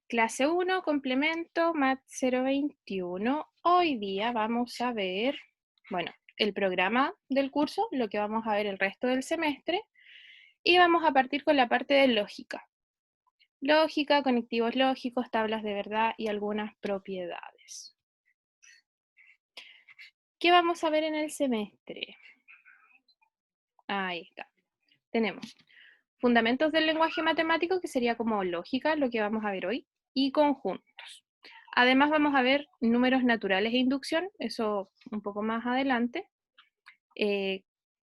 Clase 1, complemento, Mat 021. Hoy día vamos a ver, bueno, el programa del curso, lo que vamos a ver el resto del semestre, y vamos a partir con la parte de lógica. Lógica, conectivos lógicos, tablas de verdad y algunas propiedades. ¿Qué vamos a ver en el semestre? Ahí está. Tenemos fundamentos del lenguaje matemático, que sería como lógica, lo que vamos a ver hoy, y conjuntos. Además vamos a ver números naturales e inducción, eso un poco más adelante.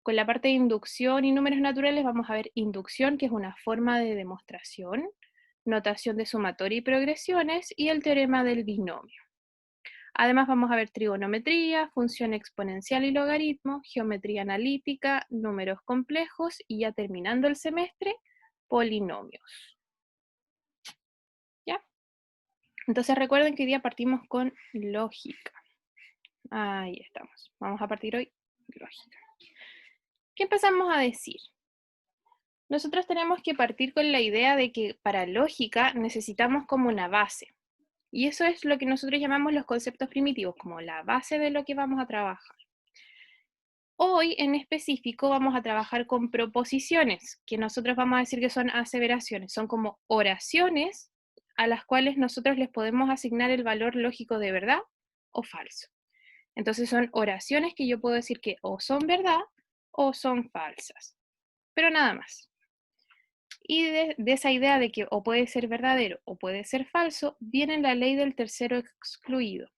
Con la parte de inducción y números naturales vamos a ver inducción, que es una forma de demostración, notación de sumatoria y progresiones, y el teorema del binomio. Además vamos a ver trigonometría, función exponencial y logaritmo, geometría analítica, números complejos, y ya terminando el semestre, polinomios. ¿Ya? Entonces recuerden que hoy día partimos con lógica. Ahí estamos. Vamos a partir hoy lógica. ¿Qué empezamos a decir? Nosotros tenemos que partir con la idea de que para lógica necesitamos como una base. Y eso es lo que nosotros llamamos los conceptos primitivos, como la base de lo que vamos a trabajar. Hoy en específico vamos a trabajar con proposiciones, que nosotros vamos a decir que son aseveraciones. Son como oraciones a las cuales nosotros les podemos asignar el valor lógico de verdad o falso. Entonces son oraciones que yo puedo decir que o son verdad o son falsas, pero nada más. Y de esa idea de que o puede ser verdadero o puede ser falso, viene la ley del tercero excluido,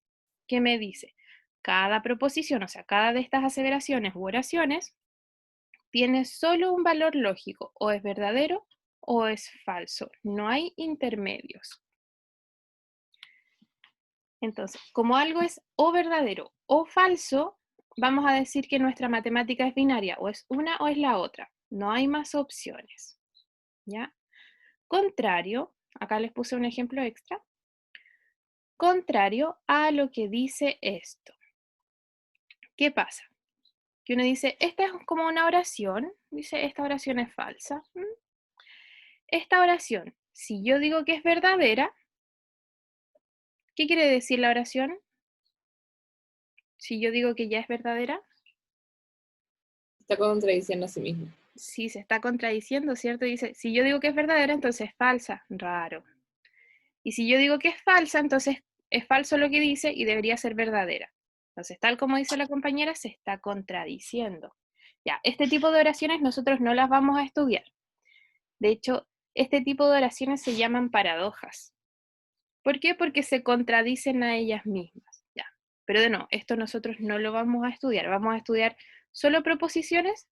que me dice, cada proposición, o sea, cada de estas aseveraciones u oraciones, tiene solo un valor lógico, o es verdadero o es falso, no hay intermedios. Entonces, como algo es o verdadero o falso, vamos a decir que nuestra matemática es binaria, o es una o es la otra. No hay más opciones. ¿Ya? Contrario, acá les puse un ejemplo extra. Contrario a lo que dice esto. ¿Qué pasa? Que uno dice, esta es como una oración, dice, esta oración es falsa. Esta oración, si yo digo que es verdadera, ¿qué quiere decir la oración? Si yo digo que ya es verdadera. Está contradiciendo a sí mismo. Sí, se está contradiciendo, ¿cierto? Dice, si yo digo que es verdadera, entonces es falsa. Raro. Y si yo digo que es falsa, entonces es falso lo que dice y debería ser verdadera. Entonces, tal como dice la compañera, se está contradiciendo. Ya, este tipo de oraciones nosotros no las vamos a estudiar. De hecho, este tipo de oraciones se llaman paradojas. ¿Por qué? Porque se contradicen a ellas mismas. Ya. Pero de no, esto nosotros no lo vamos a estudiar. Vamos a estudiar solo proposiciones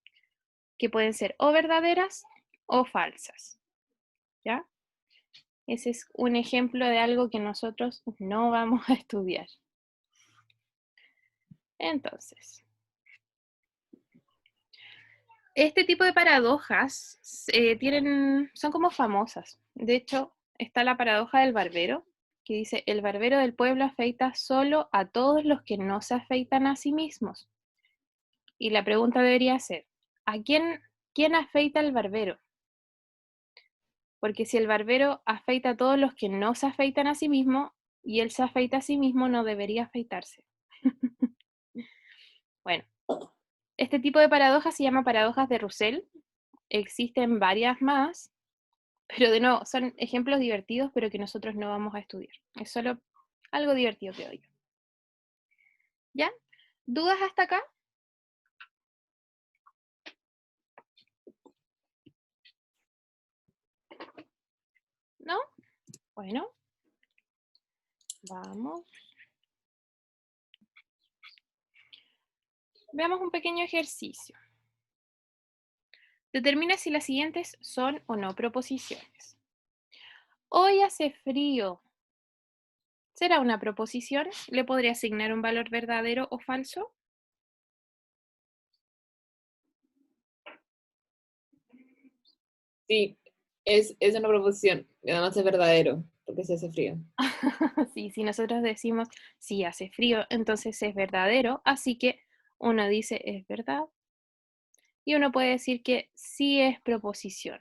que pueden ser o verdaderas o falsas. ¿Ya? Ese es un ejemplo de algo que nosotros no vamos a estudiar. Entonces, este tipo de paradojas son como famosas. De hecho, está la paradoja del barbero, que dice, el barbero del pueblo afeita solo a todos los que no se afeitan a sí mismos. Y la pregunta debería ser, ¿a quién afeita el barbero? Porque si el barbero afeita a todos los que no se afeitan a sí mismo, y él se afeita a sí mismo, no debería afeitarse. Bueno, este tipo de paradojas se llama paradojas de Russell. Existen varias más, pero de nuevo, son ejemplos divertidos, pero que nosotros no vamos a estudiar. Es solo algo divertido que doy. ¿Ya? ¿Dudas hasta acá? ¿No? Bueno, vamos. Veamos un pequeño ejercicio. Determina si las siguientes son o no proposiciones. Hoy hace frío. ¿Será una proposición? ¿Le podría asignar un valor verdadero o falso? Sí, es una proposición, además es verdadero, porque se hace frío. Sí, si nosotros decimos si hace frío, entonces es verdadero, así que uno dice es verdad y uno puede decir que sí es proposición.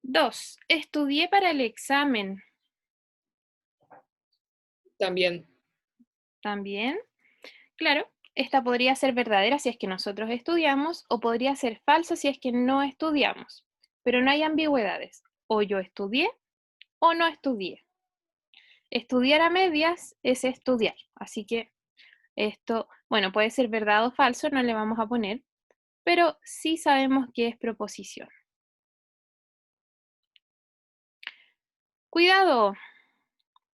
2. Estudié para el examen. También. También. Claro, esta podría ser verdadera si es que nosotros estudiamos o podría ser falsa si es que no estudiamos. Pero no hay ambigüedades. O yo estudié o no estudié. Estudiar a medias es estudiar. Así que esto, bueno, puede ser verdad o falso, no le vamos a poner, pero sí sabemos que es proposición. ¡Cuidado!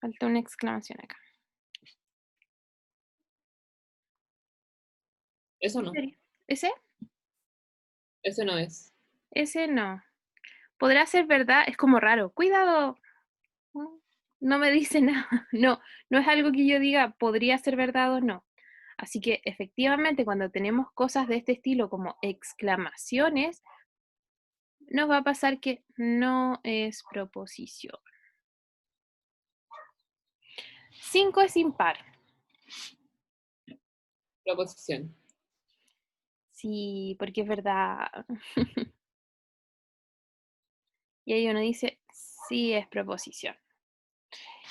Falta una exclamación acá. Eso no. ¿Ese? Eso no es. Ese no. Podrá ser verdad, es como raro. ¡Cuidado! No me dice nada. No, no es algo que yo diga podría ser verdad o no. Así que efectivamente cuando tenemos cosas de este estilo como exclamaciones, nos va a pasar que no es proposición. 5 es impar. Proposición. Sí, porque es verdad. Y ahí uno dice, sí es proposición.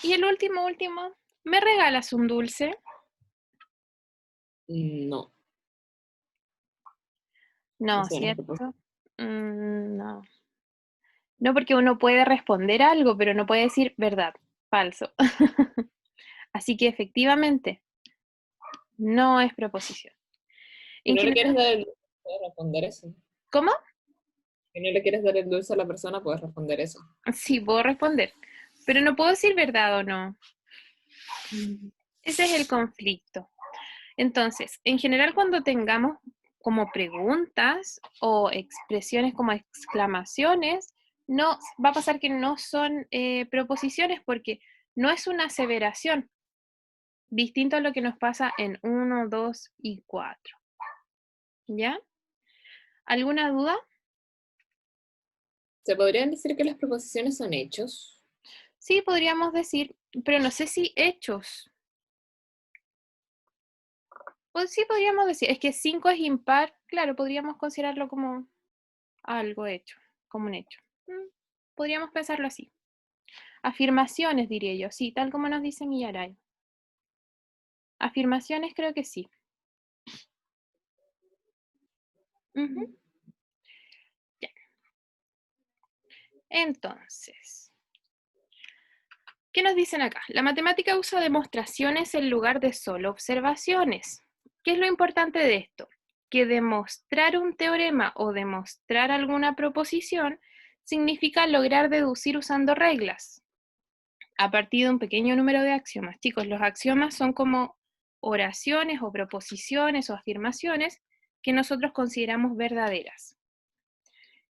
Y el último, ¿me regalas un dulce? No. No, Eso no es proposición. ¿cierto? No. No, porque uno puede responder algo, pero no puede decir verdad, falso. Así que efectivamente, no es proposición. Si En no le quieres general, dar el dulce, puedes responder eso. ¿cómo? Si no le quieres dar el dulce a la persona, puedes responder eso. Sí, puedo responder, pero no puedo decir verdad o no. Ese es el conflicto. Entonces, en general cuando tengamos como preguntas o expresiones como exclamaciones, no va a pasar que no son proposiciones porque no es una aseveración, distinto a lo que nos pasa en 1, 2 y 4. ¿Ya? ¿Alguna duda? ¿Se podrían decir que las proposiciones son hechos? Sí, podríamos decir, pero no sé si hechos. Pues sí, podríamos decir, es que 5 es impar, claro, podríamos considerarlo como algo hecho, como un hecho. Podríamos pensarlo así. Afirmaciones, diría yo, sí, tal como nos dice Millaray. Afirmaciones creo que sí. Ujú, ya. Entonces, ¿qué nos dicen acá? La matemática usa demostraciones en lugar de solo observaciones. ¿Qué es lo importante de esto? Que demostrar un teorema o demostrar alguna proposición significa lograr deducir usando reglas a partir de un pequeño número de axiomas. Chicos, los axiomas son como oraciones o proposiciones o afirmaciones que nosotros consideramos verdaderas.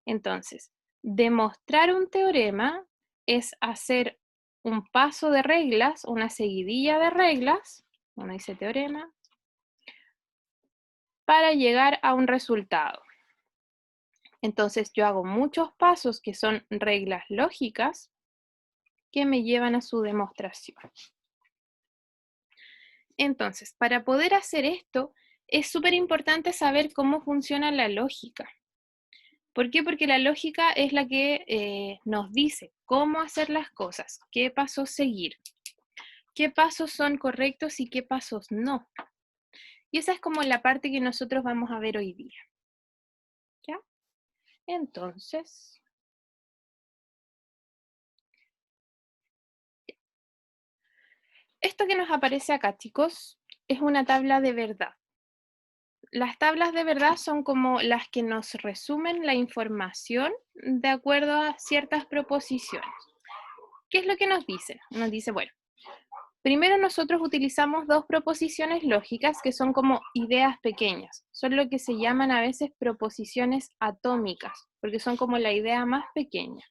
Entonces, demostrar un teorema es hacer un paso de reglas, una seguidilla de reglas, uno dice teorema, para llegar a un resultado. Entonces yo hago muchos pasos que son reglas lógicas que me llevan a su demostración. Entonces, para poder hacer esto, es súper importante saber cómo funciona la lógica. ¿Por qué? Porque la lógica es la que nos dice cómo hacer las cosas, qué pasos seguir, qué pasos son correctos y qué pasos no. Y esa es como la parte que nosotros vamos a ver hoy día. ¿Ya? Entonces, esto que nos aparece acá, chicos, es una tabla de verdad. Las tablas de verdad son como las que nos resumen la información de acuerdo a ciertas proposiciones. ¿Qué es lo que nos dice? Nos dice, bueno, primero nosotros utilizamos dos proposiciones lógicas que son como ideas pequeñas. Son lo que se llaman a veces proposiciones atómicas, porque son como la idea más pequeña.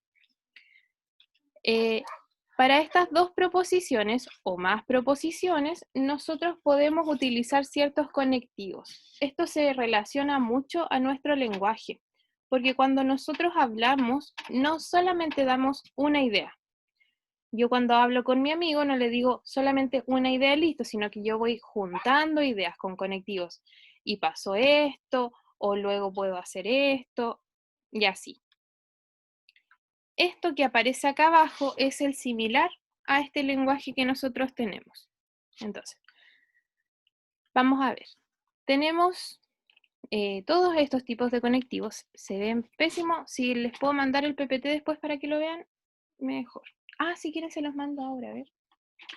Para estas dos proposiciones o más proposiciones, nosotros podemos utilizar ciertos conectivos. Esto se relaciona mucho a nuestro lenguaje, porque cuando nosotros hablamos, no solamente damos una idea. Yo cuando hablo con mi amigo no le digo solamente una idea y listo, sino que yo voy juntando ideas con conectivos. Y pasó esto, o luego puedo hacer esto, y así. esto que aparece acá abajo es el similar a este lenguaje que nosotros tenemos. Entonces, vamos a ver. Tenemos todos estos tipos de conectivos. Se ven pésimos. Si les puedo mandar el PPT después para que lo vean, mejor. Ah, si quieren se los mando ahora, a ver.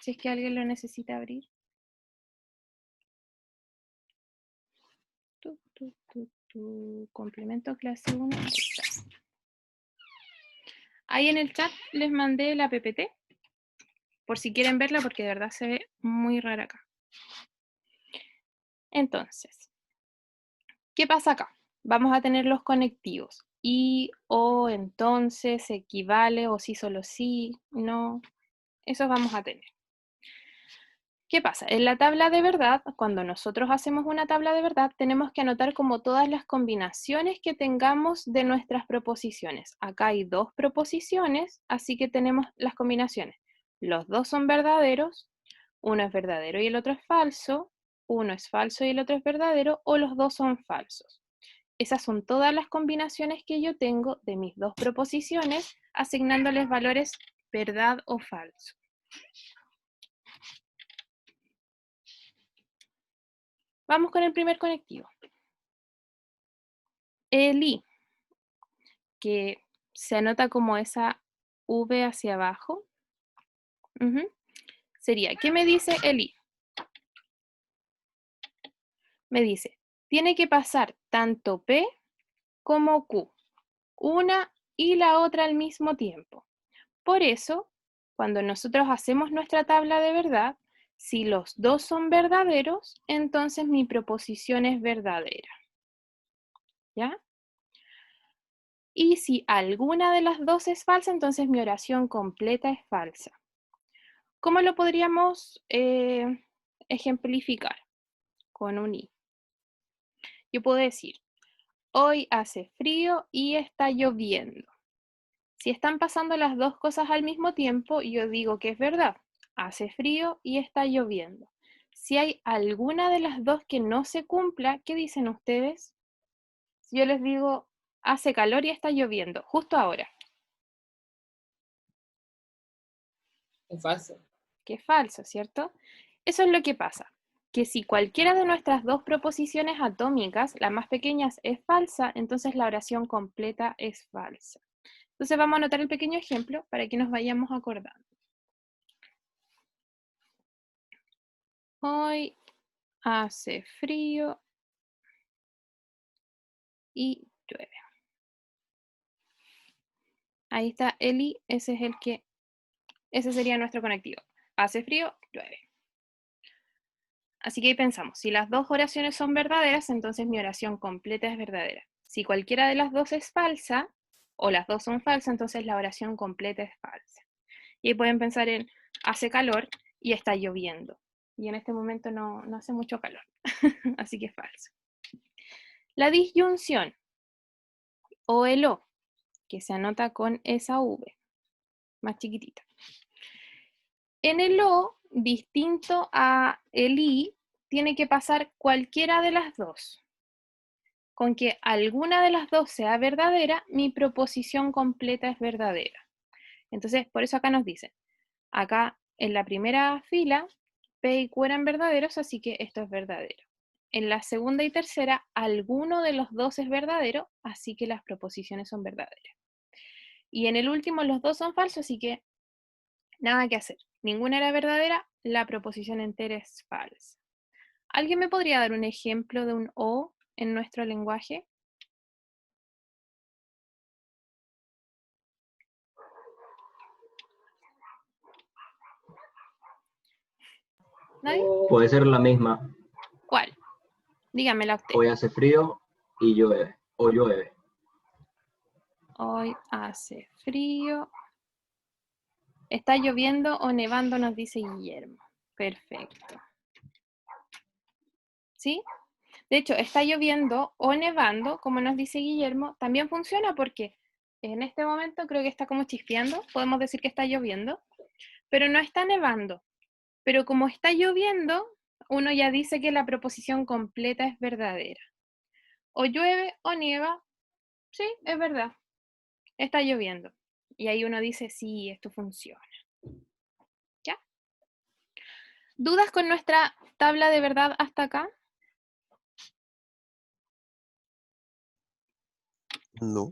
Si es que alguien lo necesita abrir. Complemento clase 1. Ahí está. Ahí en el chat les mandé la PPT. Por si quieren verla, porque de verdad se ve muy rara acá. Entonces, ¿qué pasa acá? Vamos a tener los conectivos. Y, o, entonces, equivale, o sí, solo sí, no. Esos vamos a tener. ¿Qué pasa? En la tabla de verdad, cuando nosotros hacemos una tabla de verdad, tenemos que anotar como todas las combinaciones que tengamos de nuestras proposiciones. Acá hay dos proposiciones, así que tenemos las combinaciones. Los dos son verdaderos, uno es verdadero y el otro es falso, uno es falso y el otro es verdadero, o los dos son falsos. Esas son todas las combinaciones que yo tengo de mis dos proposiciones, asignándoles valores verdad o falso. Vamos con el primer conectivo. El I, que se anota como esa V hacia abajo, sería, ¿qué me dice el I? Me dice, tiene que pasar tanto P como Q, una y la otra al mismo tiempo. Por eso, cuando nosotros hacemos nuestra tabla de verdad, si los dos son verdaderos, entonces mi proposición es verdadera. ¿Ya? Y si alguna de las dos es falsa, entonces mi oración completa es falsa. ¿Cómo lo podríamos ejemplificar? Con un I. Yo puedo decir, hoy hace frío y está lloviendo. Si están pasando las dos cosas al mismo tiempo, yo digo que es verdad. Hace frío y está lloviendo. Si hay alguna de las dos que no se cumpla, ¿qué dicen ustedes? Si yo les digo, hace calor y está lloviendo, justo ahora. Es falso. Que es falso, ¿cierto? Eso es lo que pasa, que si cualquiera de nuestras dos proposiciones atómicas, la más pequeña es falsa, entonces la oración completa es falsa. Entonces vamos a anotar el pequeño ejemplo para que nos vayamos acordando. Hoy hace frío y llueve. Ahí está Eli, ese sería nuestro conectivo. Hace frío, llueve. Así que ahí pensamos, si las dos oraciones son verdaderas, entonces mi oración completa es verdadera. Si cualquiera de las dos es falsa, o las dos son falsas, entonces la oración completa es falsa. Y ahí pueden pensar en, hace calor y está lloviendo. Y en este momento no hace mucho calor, así que es falso. La disyunción, o el O, que se anota con esa V, más chiquitita. En el O, distinto a el I, tiene que pasar cualquiera de las dos. Con que alguna de las dos sea verdadera, mi proposición completa es verdadera. Entonces, por eso acá nos dicen, acá en la primera fila, P y Q eran verdaderos, así que esto es verdadero. En la segunda y tercera, alguno de los dos es verdadero, así que las proposiciones son verdaderas. Y en el último, los dos son falsos, así que nada que hacer. Ninguna era verdadera, la proposición entera es falsa. ¿Alguien me podría dar un ejemplo de un O en nuestro lenguaje? ¿Nadie? Puede ser la misma. ¿Cuál? Dígamela usted. Hoy hace frío y llueve. O llueve. Hoy hace frío. Está lloviendo o nevando, nos dice Guillermo. Perfecto. ¿Sí? De hecho, está lloviendo o nevando, como nos dice Guillermo, también funciona porque en este momento creo que está como chispeando. Podemos decir que está lloviendo, pero no está nevando. Pero como está lloviendo, uno ya dice que la proposición completa es verdadera. O llueve o nieva, sí, es verdad. Está lloviendo. Y ahí uno dice, sí, esto funciona. ¿Ya? ¿Dudas con nuestra tabla de verdad hasta acá? No.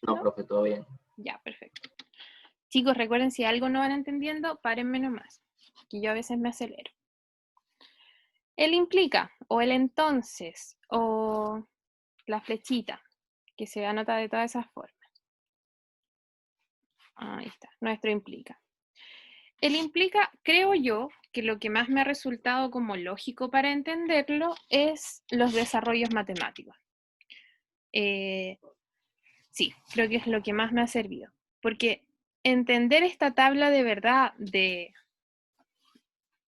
No, ¿No? profe, todo bien. Ya, perfecto. Chicos, recuerden, si algo no van entendiendo, párenme nomás, que yo a veces me acelero. El implica, o el entonces, o la flechita, que se anota de todas esas formas. Ahí está, nuestro implica. El implica, creo yo, que lo que más me ha resultado como lógico para entenderlo es los desarrollos matemáticos. Sí, creo que es lo que más me ha servido. Porque entender esta tabla de verdad de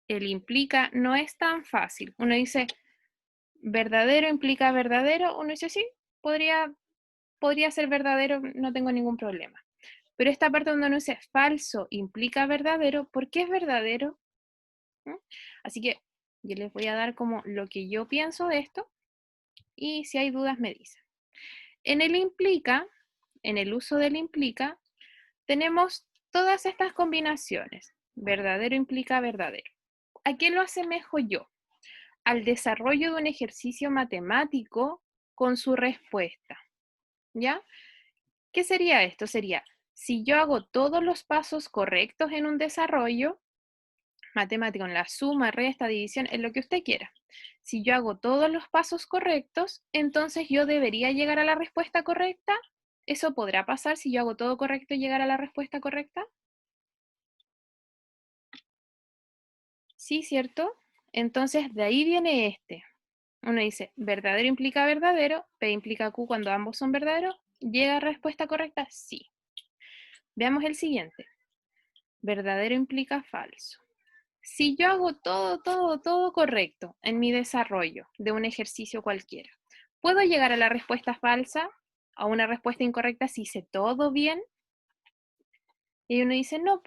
el implica no es tan fácil. Uno dice, verdadero implica verdadero. Uno dice, sí, podría ser verdadero, no tengo ningún problema. Pero esta parte donde uno dice falso implica verdadero, ¿por qué es verdadero? ¿Mm? Así que yo les voy a dar como lo que yo pienso de esto y si hay dudas me dicen. En el implica, en el uso del implica, tenemos todas estas combinaciones. Verdadero implica verdadero. ¿A qué lo asemejo yo? Al desarrollo de un ejercicio matemático con su respuesta. ¿Ya? ¿Qué sería esto? Sería, si yo hago todos los pasos correctos en un desarrollo matemático, en la suma, resta, división, en lo que usted quiera. Si yo hago todos los pasos correctos, entonces yo debería llegar a la respuesta correcta. ¿Eso podrá pasar si yo hago todo correcto y llegar a la respuesta correcta? Sí, ¿cierto? Entonces, de ahí viene este. Uno dice, verdadero implica verdadero, P implica Q cuando ambos son verdaderos. ¿Llega a respuesta correcta? Sí. Veamos el siguiente. Verdadero implica falso. Si yo hago todo correcto en mi desarrollo de un ejercicio cualquiera, ¿puedo llegar a la respuesta falsa? ¿A una respuesta incorrecta si hice todo bien? Y uno dice, no,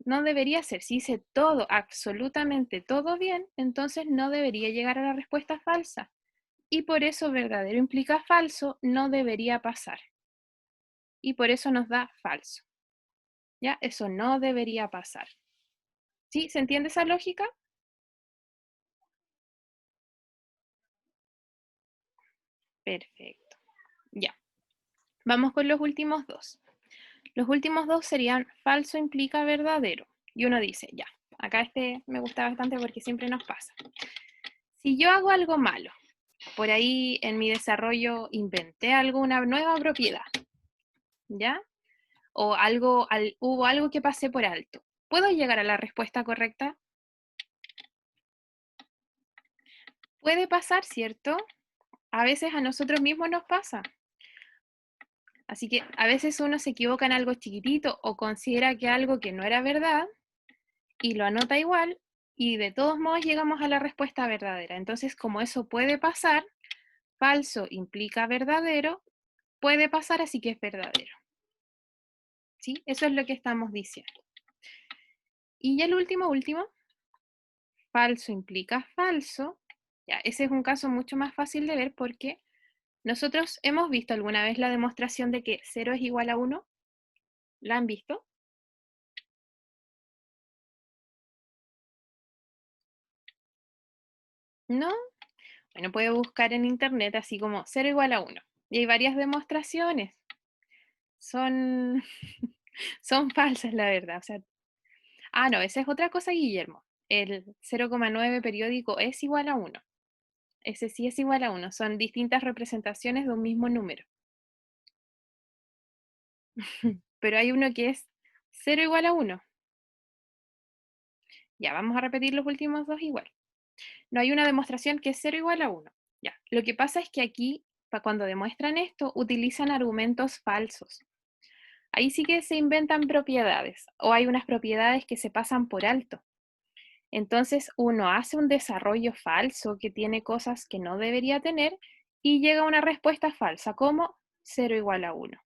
no debería ser. Si hice todo, absolutamente todo bien, entonces no debería llegar a la respuesta falsa. Y por eso verdadero implica falso, no debería pasar. Y por eso nos da falso. ¿Ya? Eso no debería pasar. ¿Sí? ¿Se entiende esa lógica? Perfecto. Ya. Vamos con los últimos dos. Los últimos dos serían falso implica verdadero. Y uno dice, ya, acá este me gusta bastante porque siempre nos pasa. Si yo hago algo malo, por ahí en mi desarrollo inventé alguna nueva propiedad, ¿ya? O hubo algo que pasé por alto. ¿Puedo llegar a la respuesta correcta? Puede pasar, ¿cierto? A veces a nosotros mismos nos pasa. Así que a veces uno se equivoca en algo chiquitito o considera que algo que no era verdad y lo anota igual y de todos modos llegamos a la respuesta verdadera. Entonces, como eso puede pasar, falso implica verdadero, puede pasar, así que es verdadero. ¿Sí? Eso es lo que estamos diciendo. Y ya el último, falso implica falso. Ya, ese es un caso mucho más fácil de ver porque nosotros hemos visto alguna vez la demostración de que 0 es igual a 1. ¿La han visto? ¿No? Bueno, puede buscar en internet así como 0 igual a 1. Y hay varias demostraciones. Son, son falsas, la verdad. O sea, no, esa es otra cosa, Guillermo. El 0,9 periódico es igual a 1. Ese sí es igual a 1. Son distintas representaciones de un mismo número. Pero hay uno que es 0 igual a 1. Ya, vamos a repetir los últimos dos igual. No hay una demostración que es 0 igual a 1. Ya, lo que pasa es que aquí, cuando demuestran esto, utilizan argumentos falsos. Ahí sí que se inventan propiedades, o hay unas propiedades que se pasan por alto. Entonces uno hace un desarrollo falso que tiene cosas que no debería tener y llega a una respuesta falsa, como 0 igual a 1.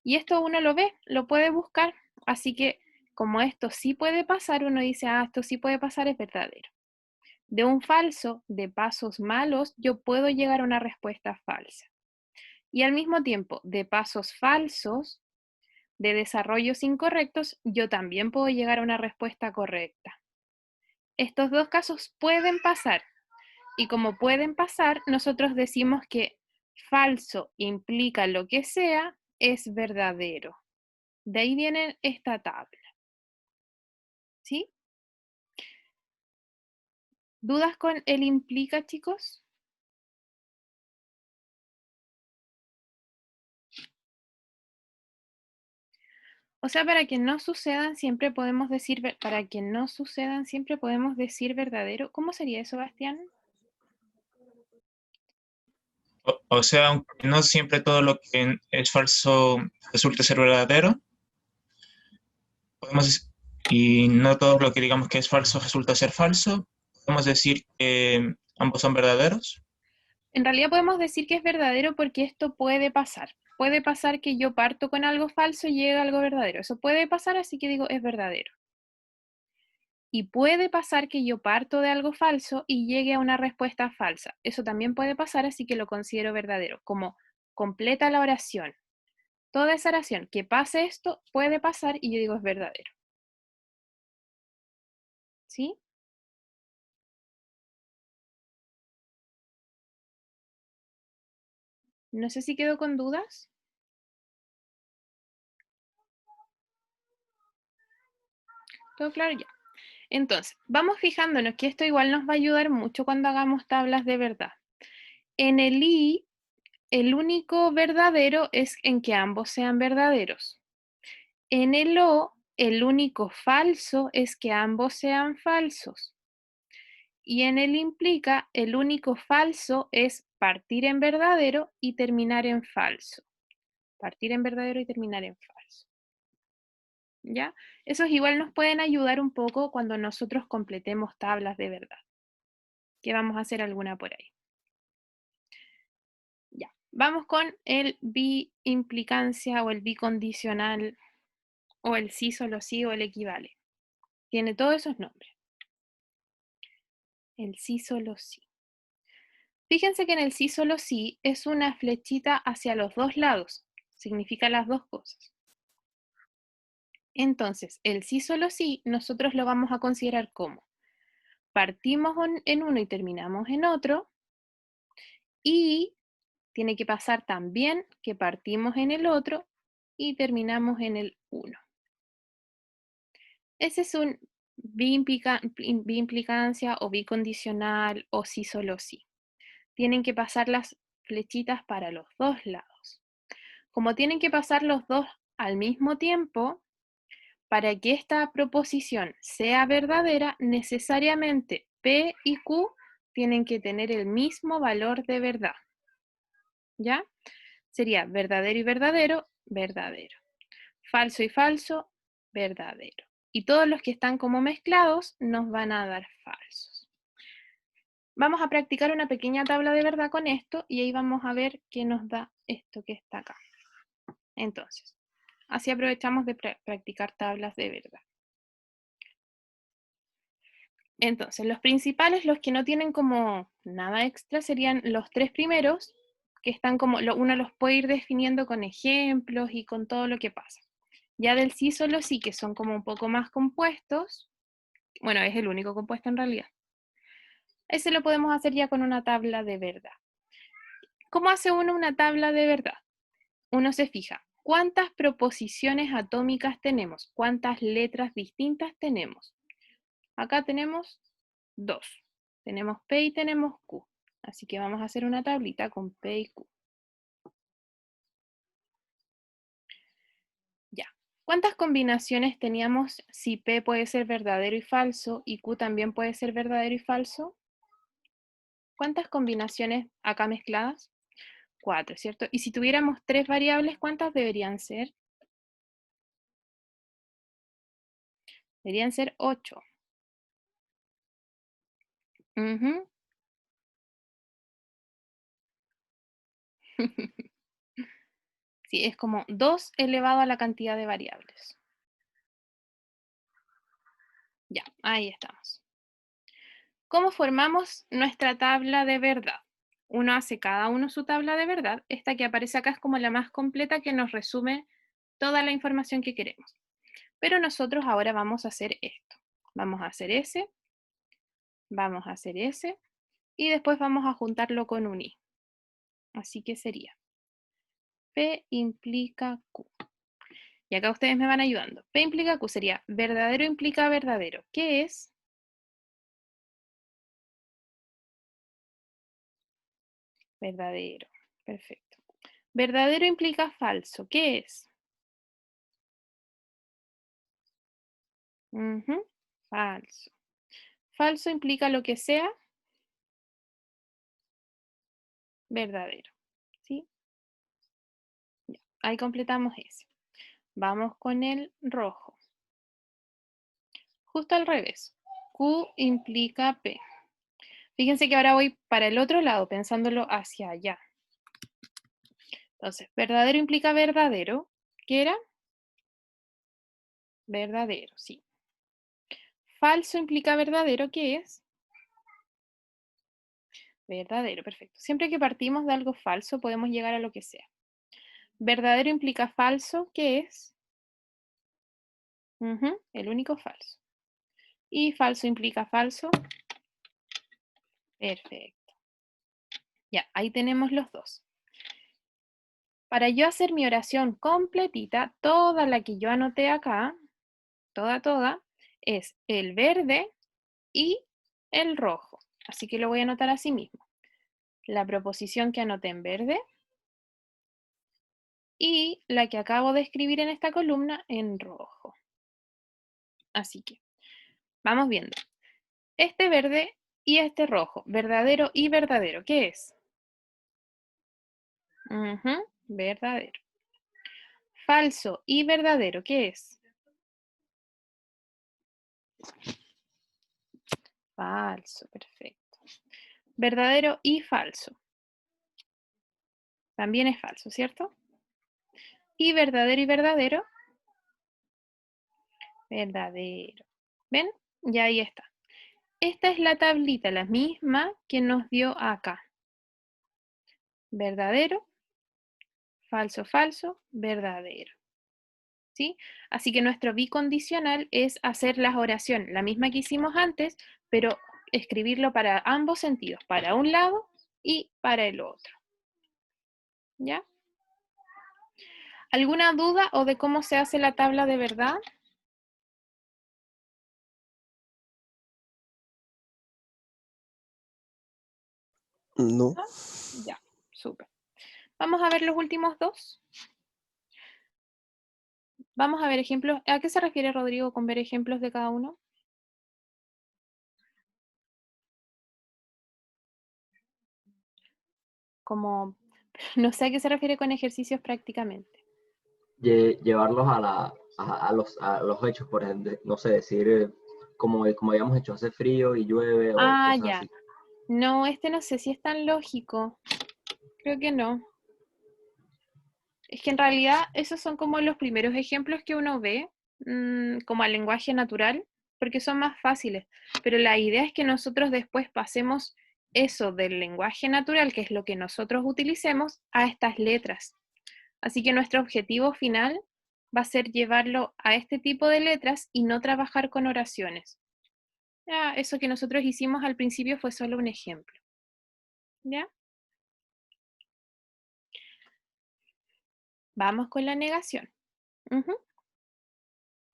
Y esto uno lo ve, lo puede buscar, así que como esto sí puede pasar, uno dice, esto sí puede pasar, es verdadero. De un falso, de pasos malos, yo puedo llegar a una respuesta falsa. Y al mismo tiempo, de pasos falsos, de desarrollos incorrectos, yo también puedo llegar a una respuesta correcta. Estos dos casos pueden pasar. Y como pueden pasar, nosotros decimos que falso implica lo que sea, es verdadero. De ahí viene esta tabla. ¿Sí? ¿Dudas con el implica, chicos? O sea, para que no sucedan, siempre podemos decir, para que no sucedan, siempre podemos decir verdadero. ¿Cómo sería eso, Bastián? O sea, aunque no siempre todo lo que es falso resulta ser verdadero, y no todo lo que digamos que es falso resulta ser falso, podemos decir que ambos son verdaderos. En realidad podemos decir que es verdadero porque esto puede pasar. Puede pasar que yo parto con algo falso y llegue a algo verdadero. Eso puede pasar, así que digo es verdadero. Y puede pasar que yo parto de algo falso y llegue a una respuesta falsa. Eso también puede pasar, así que lo considero verdadero. Como completa la oración. Toda esa oración, que pase esto, puede pasar y yo digo es verdadero. ¿Sí? No sé si quedo con dudas. ¿Todo claro? Ya. Entonces, vamos fijándonos que esto igual nos va a ayudar mucho cuando hagamos tablas de verdad. En el I, el único verdadero es en que ambos sean verdaderos. En el O, el único falso es que ambos sean falsos. Y en el implica, el único falso es partir en verdadero y terminar en falso. Partir en verdadero y terminar en falso. ¿Ya? Esos igual nos pueden ayudar un poco cuando nosotros completemos tablas de verdad. Que vamos a hacer alguna por ahí. Ya. Vamos con el bi-implicancia o el bicondicional o el sí, solo sí o el equivale. Tiene todos esos nombres. El sí, solo sí. Fíjense que en el sí, solo sí es una flechita hacia los dos lados. Significa las dos cosas. Entonces, el sí, solo sí, nosotros lo vamos a considerar como partimos en uno y terminamos en otro. Y tiene que pasar también que partimos en el otro y terminamos en el uno. Ese es un bi-implicancia o bicondicional o sí, solo sí. Tienen que pasar las flechitas para los dos lados. Como tienen que pasar los dos al mismo tiempo, para que esta proposición sea verdadera, necesariamente P y Q tienen que tener el mismo valor de verdad. ¿Ya? Sería verdadero y verdadero, verdadero. Falso y falso, verdadero. Y todos los que están como mezclados nos van a dar falsos. Vamos a practicar una pequeña tabla de verdad con esto y ahí vamos a ver qué nos da esto que está acá. Entonces, así aprovechamos de practicar tablas de verdad. Entonces, los principales, los que no tienen como nada extra, serían los tres primeros, que están como, uno los puede ir definiendo con ejemplos y con todo lo que pasa. Ya del sí, solo sí, que son como un poco más compuestos, bueno, es el único compuesto en realidad. Ese lo podemos hacer ya con una tabla de verdad. ¿Cómo hace uno una tabla de verdad? Uno se fija, ¿cuántas proposiciones atómicas tenemos? ¿Cuántas letras distintas tenemos? Acá tenemos 2. Tenemos P y tenemos Q. Así que vamos a hacer una tablita con P y Q. Ya. ¿Cuántas combinaciones teníamos si P puede ser verdadero y falso y Q también puede ser verdadero y falso? ¿Cuántas combinaciones acá mezcladas? 4, ¿cierto? Y si tuviéramos 3 variables, ¿cuántas deberían ser? Deberían ser 8. Sí, es como 2 elevado a la cantidad de variables. Ya, ahí estamos. ¿Cómo formamos nuestra tabla de verdad? Uno hace cada uno su tabla de verdad. Esta que aparece acá es como la más completa que nos resume toda la información que queremos. Pero nosotros ahora vamos a hacer esto. Vamos a hacer ese, vamos a hacer ese, y después vamos a juntarlo con un i. Así que sería P implica Q. Y acá ustedes me van ayudando. P implica Q sería verdadero implica verdadero. ¿Qué es? Verdadero. Perfecto. Verdadero implica falso. ¿Qué es? Ujú, falso. Falso implica lo que sea verdadero. ¿Sí? Ya, ahí completamos ese. Vamos con el rojo. Justo al revés. Q implica P. Fíjense que ahora voy para el otro lado, pensándolo hacia allá. Entonces, verdadero implica verdadero. ¿Qué era? Verdadero, sí. Falso implica verdadero. ¿Qué es? Verdadero, perfecto. Siempre que partimos de algo falso, podemos llegar a lo que sea. Verdadero implica falso. ¿Qué es? El único falso. Y falso implica falso. Perfecto. Ya, ahí tenemos los dos. Para yo hacer mi oración completita, toda la que yo anoté acá, toda, es el verde y el rojo. Así que lo voy a anotar así mismo. La proposición que anoté en verde y la que acabo de escribir en esta columna en rojo. Así que, vamos viendo. Este verde y este rojo, verdadero y verdadero, ¿qué es? Verdadero. Falso y verdadero, ¿qué es? Falso, perfecto. Verdadero y falso. También es falso, ¿cierto? Y verdadero, verdadero. ¿Ven? Ya ahí está. Esta es la tablita, la misma que nos dio acá. Verdadero, falso, falso, verdadero. ¿Sí? Así que nuestro bicondicional es hacer las oraciones, la misma que hicimos antes, pero escribirlo para ambos sentidos, para un lado y para el otro. ¿Ya? ¿Alguna duda o de cómo se hace la tabla de verdad? No. Ya, súper. Vamos a ver los últimos dos. Vamos a ver ejemplos. ¿A qué se refiere Rodrigo con ver ejemplos de cada uno? Como, no sé a qué se refiere con ejercicios prácticamente. Llevarlos a los hechos, por ejemplo, no sé, decir como habíamos hecho, hace frío y llueve o Ah, cosas ya. así. No, este no sé si es tan lógico. Creo que no. Es que en realidad esos son como los primeros ejemplos que uno ve, como al lenguaje natural, porque son más fáciles. Pero la idea es que nosotros después pasemos eso del lenguaje natural, que es lo que nosotros utilicemos, a estas letras. Así que nuestro objetivo final va a ser llevarlo a este tipo de letras y no trabajar con oraciones. Ya, eso que nosotros hicimos al principio fue solo un ejemplo. ¿Ya? Vamos con la negación.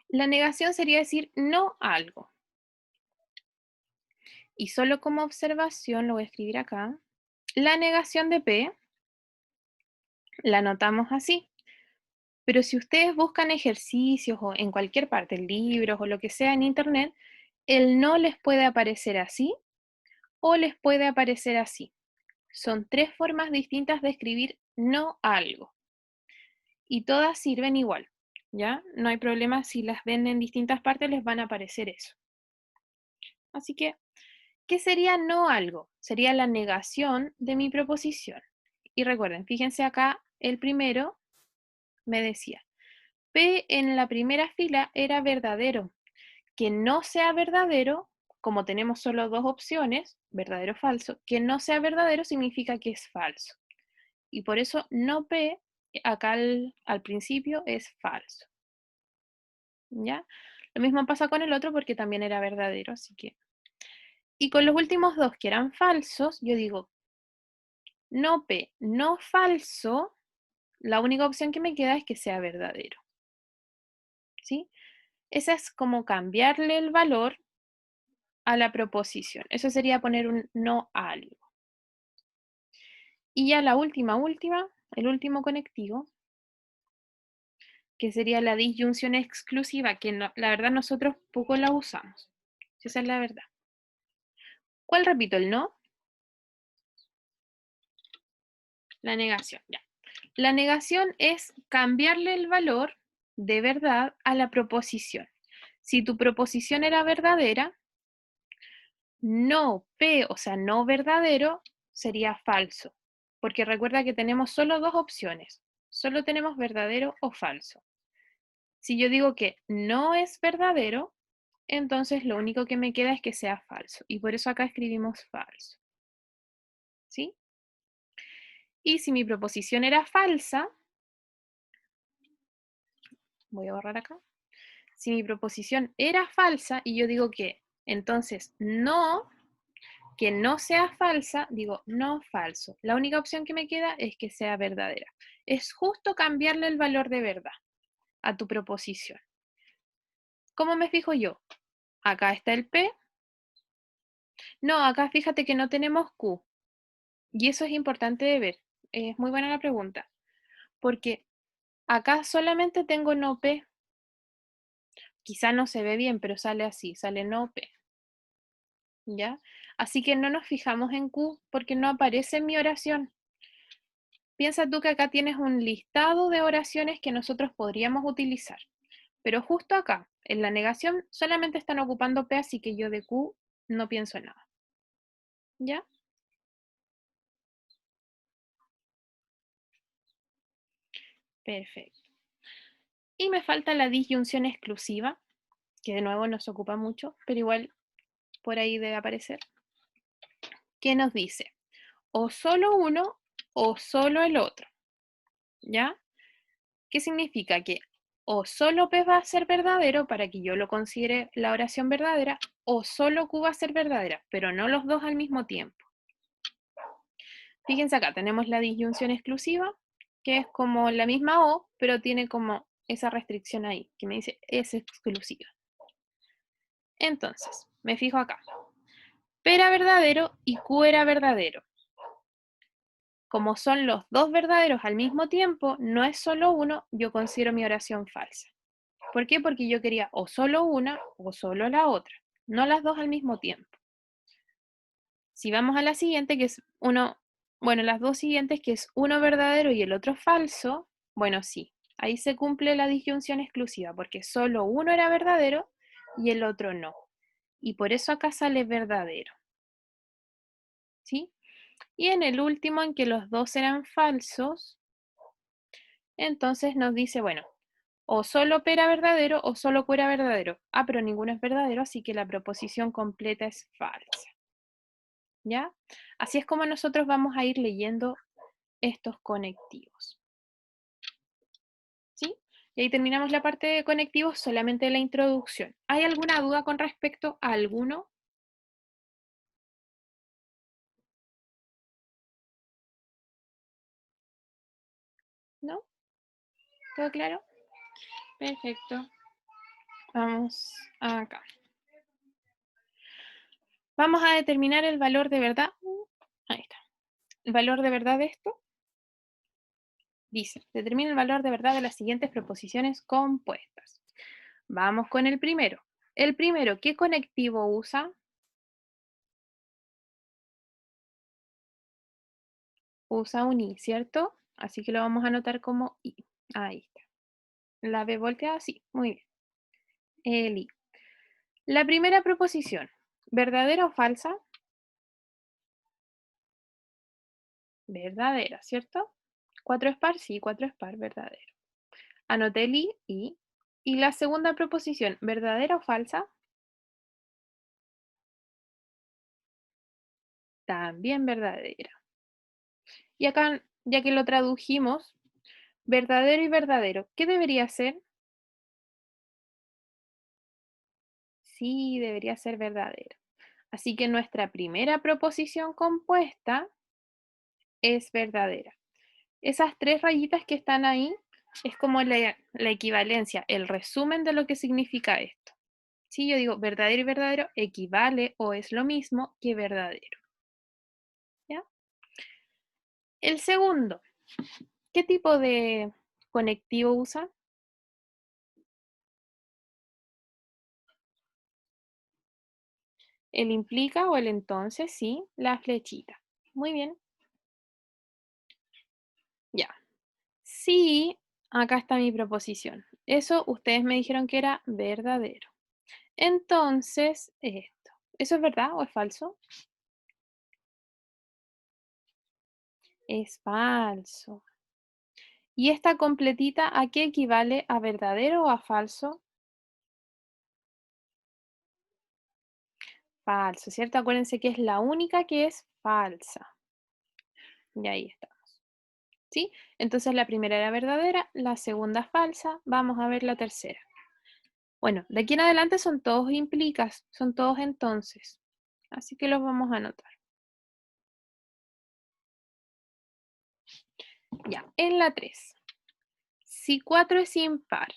La negación sería decir no a algo. Y solo como observación, lo voy a escribir acá, la negación de P la anotamos así. Pero si ustedes buscan ejercicios o en cualquier parte, libros o lo que sea en internet, el no les puede aparecer así o les puede aparecer así. Son tres formas distintas de escribir no a algo. Y todas sirven igual, ¿ya? No hay problema si las ven en distintas partes, les van a aparecer eso. Así que, ¿qué sería no algo? Sería la negación de mi proposición. Y recuerden, fíjense acá, el primero me decía, P en la primera fila era verdadero. Que no sea verdadero, como tenemos solo dos opciones, verdadero o falso, que no sea verdadero significa que es falso. Y por eso no P acá al principio es falso. ¿Ya? Lo mismo pasa con el otro porque también era verdadero, así que... Y con los últimos dos que eran falsos, yo digo, no P, no falso, la única opción que me queda es que sea verdadero. ¿Sí? Esa es como cambiarle el valor a la proposición. Eso sería poner un no a algo. Y ya la última, el último conectivo, que sería la disyunción exclusiva, que no, la verdad nosotros poco la usamos. Esa es la verdad. ¿Cuál repito? ¿El no? La negación, ya. La negación es cambiarle el valor de verdad a la proposición. Si tu proposición era verdadera, no P, o sea, no verdadero, sería falso. Porque recuerda que tenemos solo dos opciones. Solo tenemos verdadero o falso. Si yo digo que no es verdadero, entonces lo único que me queda es que sea falso. Y por eso acá escribimos falso. ¿Sí? Y si mi proposición era falsa, voy a borrar acá. Si mi proposición era falsa y yo digo que entonces no, que no sea falsa, digo no falso. La única opción que me queda es que sea verdadera. Es justo cambiarle el valor de verdad a tu proposición. ¿Cómo me fijo yo? Acá está el P. No, acá fíjate que no tenemos Q. Y eso es importante de ver. Es muy buena la pregunta. Porque acá solamente tengo no P. Quizá no se ve bien, pero sale así, sale no P. ¿Ya? Así que no nos fijamos en Q porque no aparece en mi oración. Piensa tú que acá tienes un listado de oraciones que nosotros podríamos utilizar. Pero justo acá, en la negación, solamente están ocupando P, así que yo de Q no pienso en nada. ¿Ya? Perfecto. Y me falta la disyunción exclusiva, que de nuevo nos ocupa mucho, pero igual por ahí debe aparecer. ¿Qué nos dice? O solo uno o solo el otro. ¿Ya? ¿Qué significa? Que o solo P va a ser verdadero para que yo lo considere la oración verdadera, o solo Q va a ser verdadera, pero no los dos al mismo tiempo. Fíjense acá, tenemos la disyunción exclusiva, que es como la misma O, pero tiene como esa restricción ahí, que me dice es exclusiva. Entonces, me fijo acá. P era verdadero y Q era verdadero. Como son los dos verdaderos al mismo tiempo, no es solo uno, yo considero mi oración falsa. ¿Por qué? Porque yo quería o solo una o solo la otra, no las dos al mismo tiempo. Si vamos a la siguiente, que es uno, bueno, las dos siguientes, que es uno verdadero y el otro falso, bueno, sí, ahí se cumple la disyunción exclusiva, porque solo uno era verdadero y el otro no. Y por eso acá sale verdadero. ¿Sí? Y en el último, en que los dos eran falsos, entonces nos dice, bueno, o solo P era verdadero o solo Q era verdadero. Ah, pero ninguno es verdadero, así que la proposición completa es falsa. ¿Ya? Así es como nosotros vamos a ir leyendo estos conectivos. ¿Sí? Y ahí terminamos la parte de conectivos, solamente la introducción. ¿Hay alguna duda con respecto a alguno? ¿No? ¿Todo claro? Perfecto. Vamos acá. Vamos a determinar el valor de verdad. Ahí está. El valor de verdad de esto. Dice, determina el valor de verdad de las siguientes proposiciones compuestas. Vamos con el primero. El primero, ¿qué conectivo usa? Usa un I, ¿cierto? Así que lo vamos a anotar como I. Ahí está. La B volteada, sí, muy bien. El I. La primera proposición, ¿verdadera o falsa? Verdadera, ¿cierto? 4 es par, sí, 4 es par, verdadero. Anoté el I. Y la segunda proposición, ¿verdadera o falsa? También verdadera. Y acá, ya que lo tradujimos, verdadero y verdadero. ¿Qué debería ser? Sí, debería ser verdadero. Así que nuestra primera proposición compuesta es verdadera. Esas 3 rayitas que están ahí es como la equivalencia, el resumen de lo que significa esto. Si yo digo verdadero y verdadero, equivale o es lo mismo que verdadero. ¿Ya? El segundo, ¿qué tipo de conectivo usa? El implica o el entonces, sí, la flechita. Muy bien. Ya. Sí, acá está mi proposición. Eso ustedes me dijeron que era verdadero. Entonces, esto. ¿Eso es verdad o es falso? Es falso. ¿Y esta completita a qué equivale? ¿A verdadero o a falso? Falso, ¿cierto? Acuérdense que es la única que es falsa. Y ahí estamos. ¿Sí? Entonces la primera era verdadera, la segunda falsa. Vamos a ver la tercera. Bueno, de aquí en adelante son todos implicas, son todos entonces. Así que los vamos a anotar. Ya, en la 3. Si 4 es impar,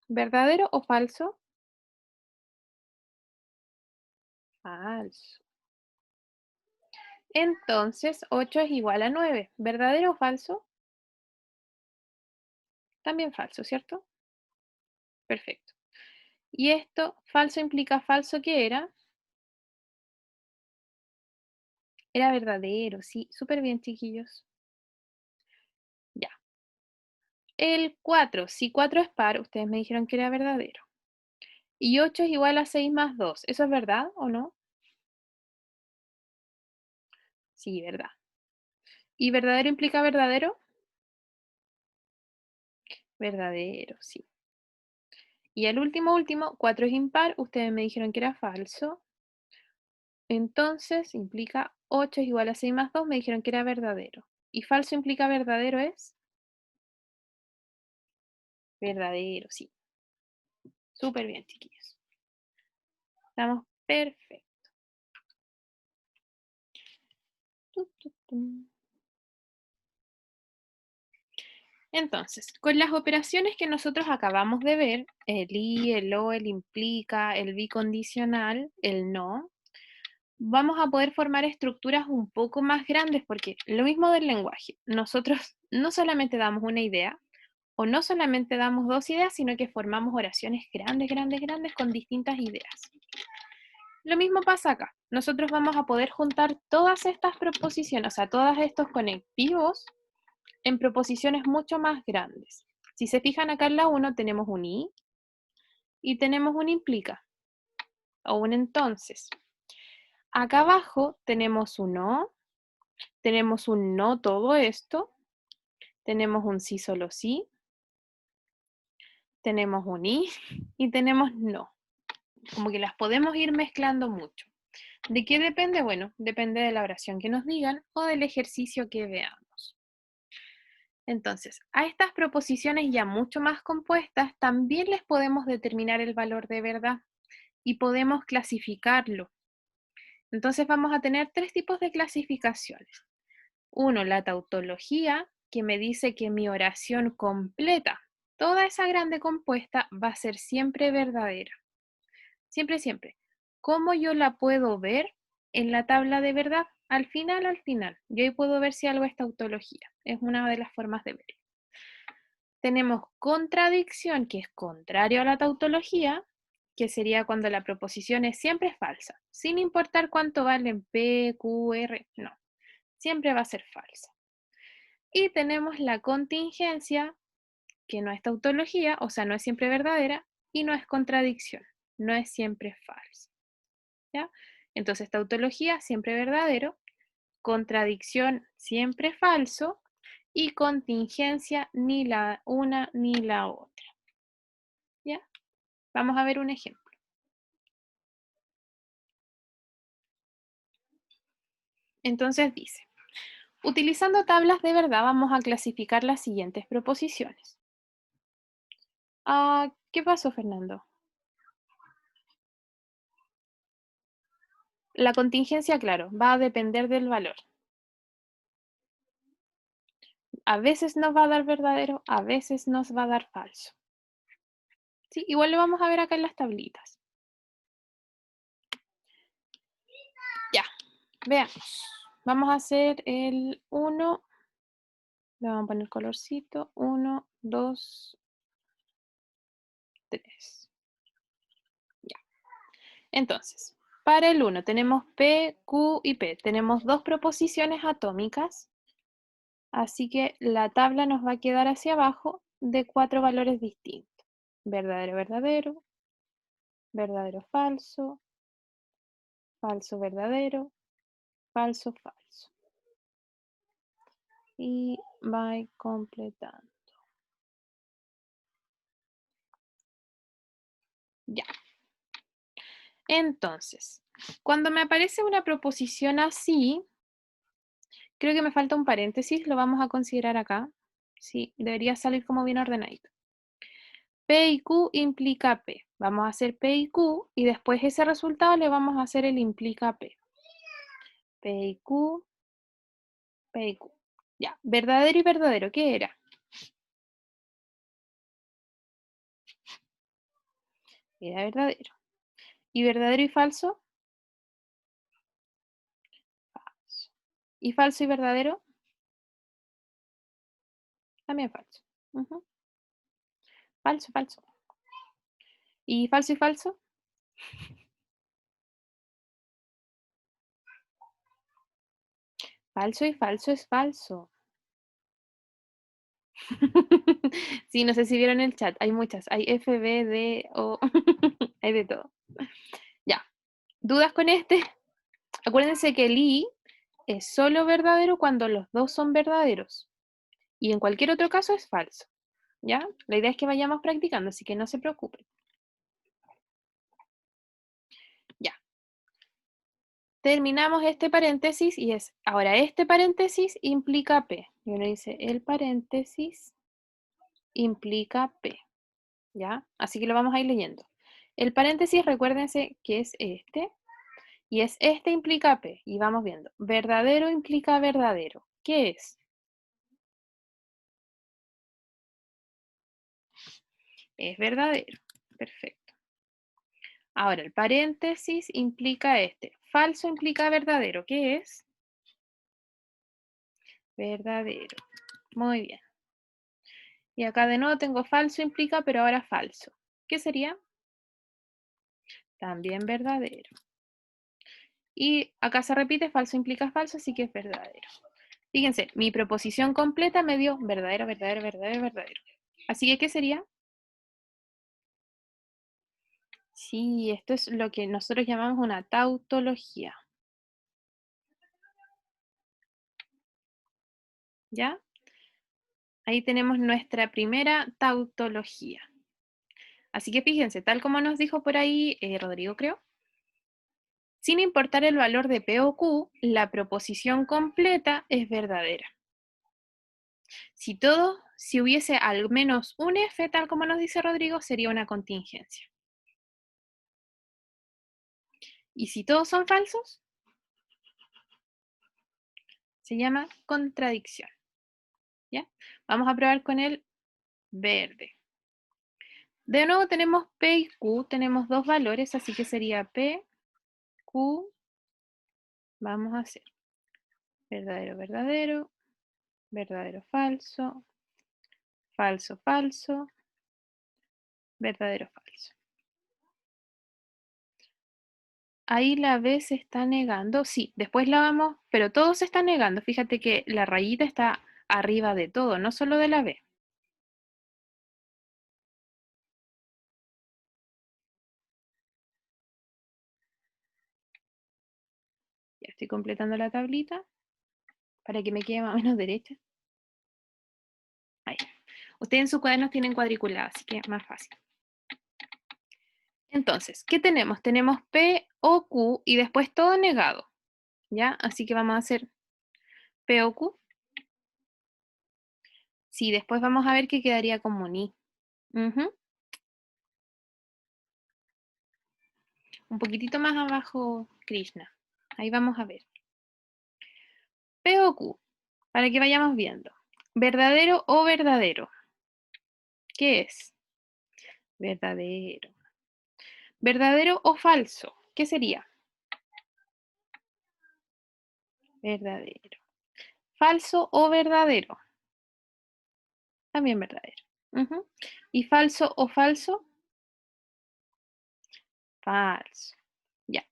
¿verdadero o falso? Falso. Entonces 8 es igual a 9, ¿verdadero o falso? También falso, ¿cierto? Perfecto. Y esto, falso implica falso, ¿qué era? Era verdadero, sí. Súper bien, chiquillos. Ya. El 4, si 4 es par, ustedes me dijeron que era verdadero. Y 8 es igual a 6 más 2. ¿Eso es verdad o no? Sí, verdad. ¿Y verdadero implica verdadero? Verdadero, sí. Y el último, 4 es impar, ustedes me dijeron que era falso. Entonces implica 8 es igual a 6 más 2, me dijeron que era verdadero. ¿Y falso implica verdadero es? Verdadero, sí. Súper bien, chiquillos. Estamos perfectos. Entonces, con las operaciones que nosotros acabamos de ver, el y, el o, el implica, el bicondicional, el no, vamos a poder formar estructuras un poco más grandes porque lo mismo del lenguaje, nosotros no solamente damos una idea o no solamente damos 2 ideas, sino que formamos oraciones grandes, grandes, grandes con distintas ideas. Lo mismo pasa acá. Nosotros vamos a poder juntar todas estas proposiciones, o sea, todos estos conectivos en proposiciones mucho más grandes. Si se fijan acá en la 1 tenemos un y tenemos un implica o un entonces. Acá abajo tenemos un o, tenemos un no todo esto, tenemos un sí solo sí, tenemos un y tenemos no. Como que las podemos ir mezclando mucho. ¿De qué depende? Bueno, depende de la oración que nos digan o del ejercicio que veamos. Entonces, a estas proposiciones ya mucho más compuestas también les podemos determinar el valor de verdad y podemos clasificarlo. Entonces vamos a tener 3 tipos de clasificaciones. Uno, la tautología, que me dice que mi oración completa, toda esa grande compuesta, va a ser siempre verdadera. Siempre, siempre. ¿Cómo yo la puedo ver en la tabla de verdad? Al final, yo ahí puedo ver si algo es tautología. Es una de las formas de verlo. Tenemos contradicción, que es contrario a la tautología, que sería cuando la proposición es siempre falsa, sin importar cuánto valen P, Q, R, no, siempre va a ser falsa. Y tenemos la contingencia, que no es tautología, o sea, no es siempre verdadera, y no es contradicción, no es siempre falsa. ¿Ya? Entonces, tautología siempre verdadero, contradicción siempre falso, y contingencia ni la una ni la otra. ¿Ya? Vamos a ver un ejemplo. Entonces dice, Utilizando tablas de verdad vamos a clasificar las siguientes proposiciones. ¿Qué pasó, Fernando? La contingencia, claro, va a depender del valor. A veces nos va a dar verdadero, a veces nos va a dar falso. Sí, igual lo vamos a ver acá en las tablitas. Ya, veamos. Vamos a hacer el 1. Le vamos a poner colorcito. 1, 2, 3. Ya. Entonces, para el 1 tenemos P, Q y P. Tenemos dos proposiciones atómicas. Así que la tabla nos va a quedar hacia abajo de 4 valores distintos. Verdadero, verdadero. Verdadero, falso. Falso, verdadero. Falso, falso. Y va completando. Ya. Entonces, cuando me aparece una proposición así, creo que me falta un paréntesis, lo vamos a considerar acá. Sí, debería salir como bien ordenadito. P y Q implica P. Vamos a hacer P y Q y después ese resultado le vamos a hacer el implica P. P y Q, P y Q. Ya, verdadero y verdadero, ¿qué era? Era verdadero. ¿Y verdadero y falso? Falso. ¿Y falso y verdadero? También falso. Falso, falso. ¿Y falso y falso? Falso y falso es falso. Sí, no sé si vieron el chat. Hay muchas. Hay F, B, D, O. Hay de todo. Ya. ¿Dudas con este? Acuérdense que el I es solo verdadero cuando los dos son verdaderos. Y en cualquier otro caso es falso. ¿Ya? La idea es que vayamos practicando, así que no se preocupen. Ya. Terminamos este paréntesis y es, ahora este paréntesis implica P. Y uno dice, el paréntesis implica P. ¿Ya? Así que lo vamos a ir leyendo. El paréntesis, recuérdense que es este. Y es este implica P. Y vamos viendo. Verdadero implica verdadero. ¿Qué es? Es verdadero. Perfecto. Ahora, el paréntesis implica este. Falso implica verdadero. ¿Qué es? Verdadero. Muy bien. Y acá de nuevo tengo falso implica, pero ahora falso. ¿Qué sería? También verdadero. Y acá se repite, falso implica falso, así que es verdadero. Fíjense, mi proposición completa me dio verdadero, verdadero, verdadero, verdadero. Así que, ¿qué sería? Sí, esto es lo que nosotros llamamos una tautología. ¿Ya? Ahí tenemos nuestra primera tautología. Así que fíjense, tal como nos dijo por ahí Rodrigo, creo, sin importar el valor de P o Q, la proposición completa es verdadera. Si hubiese al menos un F, tal como nos dice Rodrigo, sería una contingencia. Y si todos son falsos, se llama contradicción. ¿Ya? Vamos a probar con el verde. De nuevo tenemos P y Q, tenemos dos valores, así que sería P, Q. Vamos a hacer verdadero, verdadero, verdadero, falso, falso, falso, verdadero, falso. Ahí la B se está negando, sí, después la vamos, pero todo se está negando. Fíjate que la rayita está arriba de todo, no solo de la B. Ya estoy completando la tablita para que me quede más o menos derecha. Ahí. Ustedes en sus cuadernos tienen cuadriculada, así que es más fácil. Entonces, ¿qué tenemos? Tenemos P o Q y después todo negado. ¿Ya? Así que vamos a hacer P o Q. Sí, después vamos a ver que quedaría como ni. Ujú. Un poquitito más abajo, Krishna. Ahí vamos a ver. P o Q, para que vayamos viendo. ¿Verdadero o verdadero? ¿Qué es? Verdadero. ¿Verdadero o falso? ¿Qué sería? Verdadero. ¿Falso o verdadero? También verdadero. Ujú. ¿Y falso o falso? Falso. Ya.